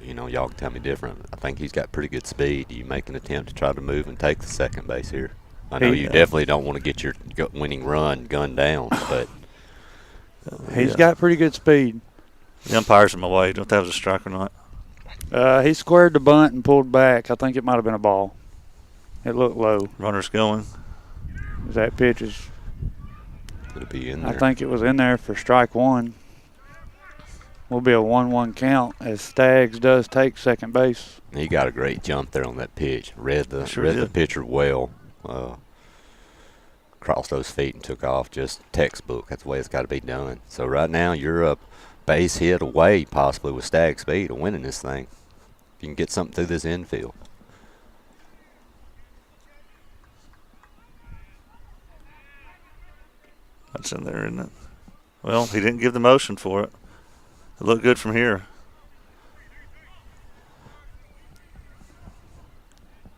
y'all can tell me different. I think he's got pretty good speed. Do you make an attempt to try to move and take the second base here? I know you definitely don't want to get your winning run gunned down, but he's got pretty good speed. The umpire's in my way. Don't know if that was a strike or not. He squared the bunt and pulled back. I think it might have been a ball. It looked low. Runner's going. That pitch is. It'll be in there. I think it was in there for strike 1. Will be a 1-1 count as Staggs does take second base. He got a great jump there on that pitch. Read the pitcher well. Crossed those feet and took off. Just textbook. That's the way it's got to be done. So right now you're up base hit away possibly with Staggs speed of winning this thing. If you can get something through this infield. That's in there, isn't it? Well, he didn't give the motion for it. It looked good from here.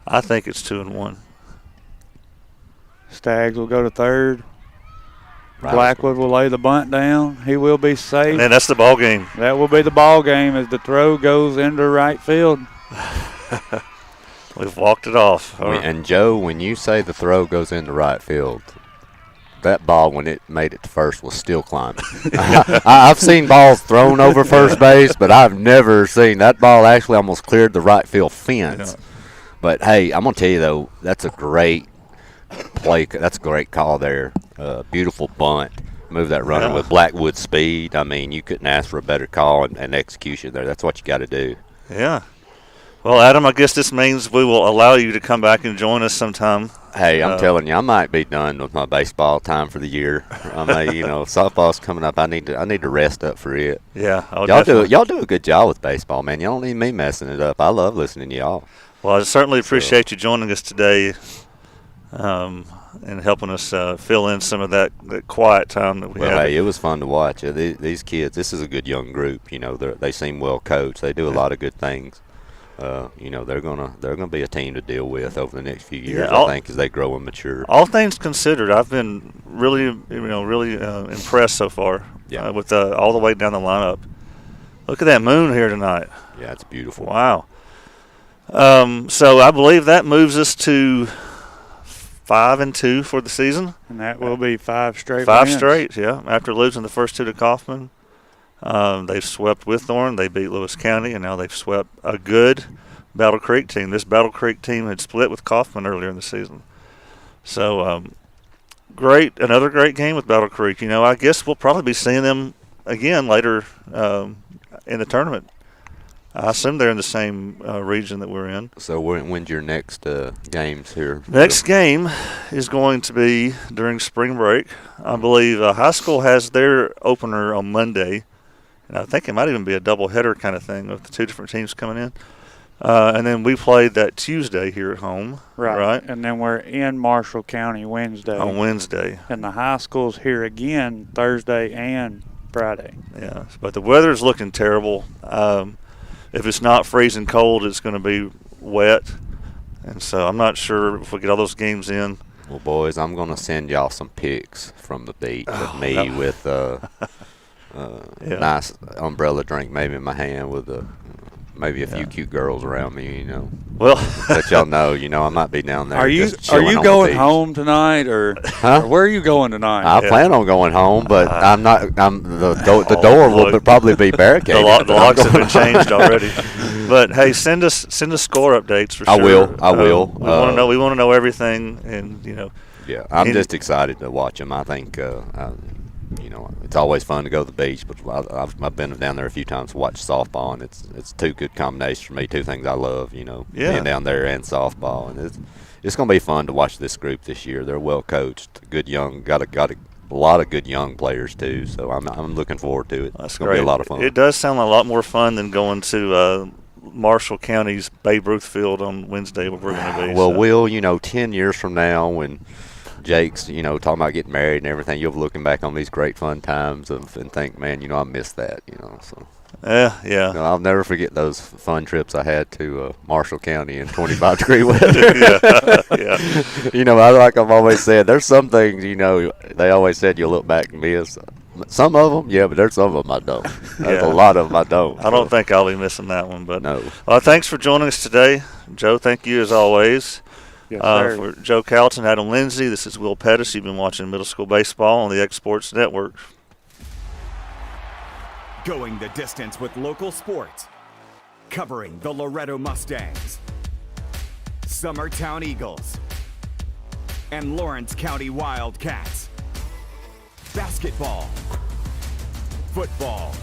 I think it's 2-1. Staggs will go to third. Blackwood will lay the bunt down. He will be safe. And that's the ball game. That will be the ball game as the throw goes into right field. We've walked it off. And Joe, when you say the throw goes into right field, that ball, when it made it to first, was still climbing. I've seen balls thrown over first base, but I've never seen that ball actually almost cleared the right field fence. Yeah. But, hey, I'm going to tell you, though, that's a great play. That's a great call there. Beautiful bunt. Move that runner with Blackwood speed. I mean, you couldn't ask for a better call and execution there. That's what you got to do. Yeah. Well, Adam, I guess this means we will allow you to come back and join us sometime. Hey, I'm telling you, I might be done with my baseball time for the year. I mean, softball's coming up. I need to rest up for it. Yeah, y'all do a good job with baseball, man. Y'all don't need me messing it up. I love listening to y'all. Well, I certainly appreciate you joining us today, and helping us fill in some of that quiet time that we had. Well, hey, it was fun to watch. These kids, this is a good young group. They seem well coached. They do a lot of good things. They're gonna be a team to deal with over the next few years. I think as they grow and mature. All things considered, I've been really impressed so far. Yeah. With all the way down the lineup. Look at that moon here tonight. Yeah, it's beautiful. Wow. So I believe that moves us to 5-2 for the season. And that will be 5 straight. 5 wins. straight, yeah. After losing the first 2 to Kaufman. They've swept Withorn. They beat Lewis County, and now they've swept a good Battle Creek team. This Battle Creek team had split with Kaufman earlier in the season. So, another great game with Battle Creek. I guess we'll probably be seeing them again later in the tournament. I assume they're in the same region that we're in. So when's your next games here? Next game is going to be during spring break. I believe high school has their opener on Monday. And I think it might even be a doubleheader kind of thing with the 2 different teams coming in. And then we played that Tuesday here at home. Right. And then we're in Marshall County Wednesday. On Wednesday. And the high school's here again Thursday and Friday. Yeah. But the weather's looking terrible. If it's not freezing cold, it's going to be wet. And so I'm not sure if we get all those games in. Well, boys, I'm going to send y'all some pics from the beach of me with nice umbrella drink maybe in my hand with maybe a few cute girls around me, Well, let y'all know, I might be down there. Are you going home tonight, or where are you going tonight? I plan on going home, but I'm not. The door will probably be barricaded. The locks have been changed already. But hey, send us score updates for sure. I will. We want to know everything, and Yeah, I'm just excited to watch them. I think. It's always fun to go to the beach, but I've been down there a few times to watch softball, and it's 2 good combinations for me. 2 things I love, being down there and softball, and it's going to be fun to watch this group this year. They're well coached, good young, got a lot of good young players too. So I'm looking forward to it. It's going to be a lot of fun. It does sound a lot more fun than going to Marshall County's Babe Ruth Field on Wednesday, where we're going to be. Well, Will, 10 years from now when Jake's, talking about getting married and everything, you'll be looking back on these great fun times and think, man, I missed that, so. Yeah. I'll never forget those fun trips I had to Marshall County in 25-degree weather. Yeah. Like I've always said, there's some things, they always said you'll look back and miss. Some of them, yeah, but there's some of them I don't. There's a lot of them I don't. I don't think I'll be missing that one. But no. Thanks for joining us today, Joe. Thank you as always. Yes, sir. For Joe Calton, Adam Lindsay, this is Will Pettis. You've been watching middle school baseball on the X Sports Network. Going the distance with local sports. Covering the Loretto Mustangs, Summertown Eagles, and Lawrence County Wildcats. Basketball, football,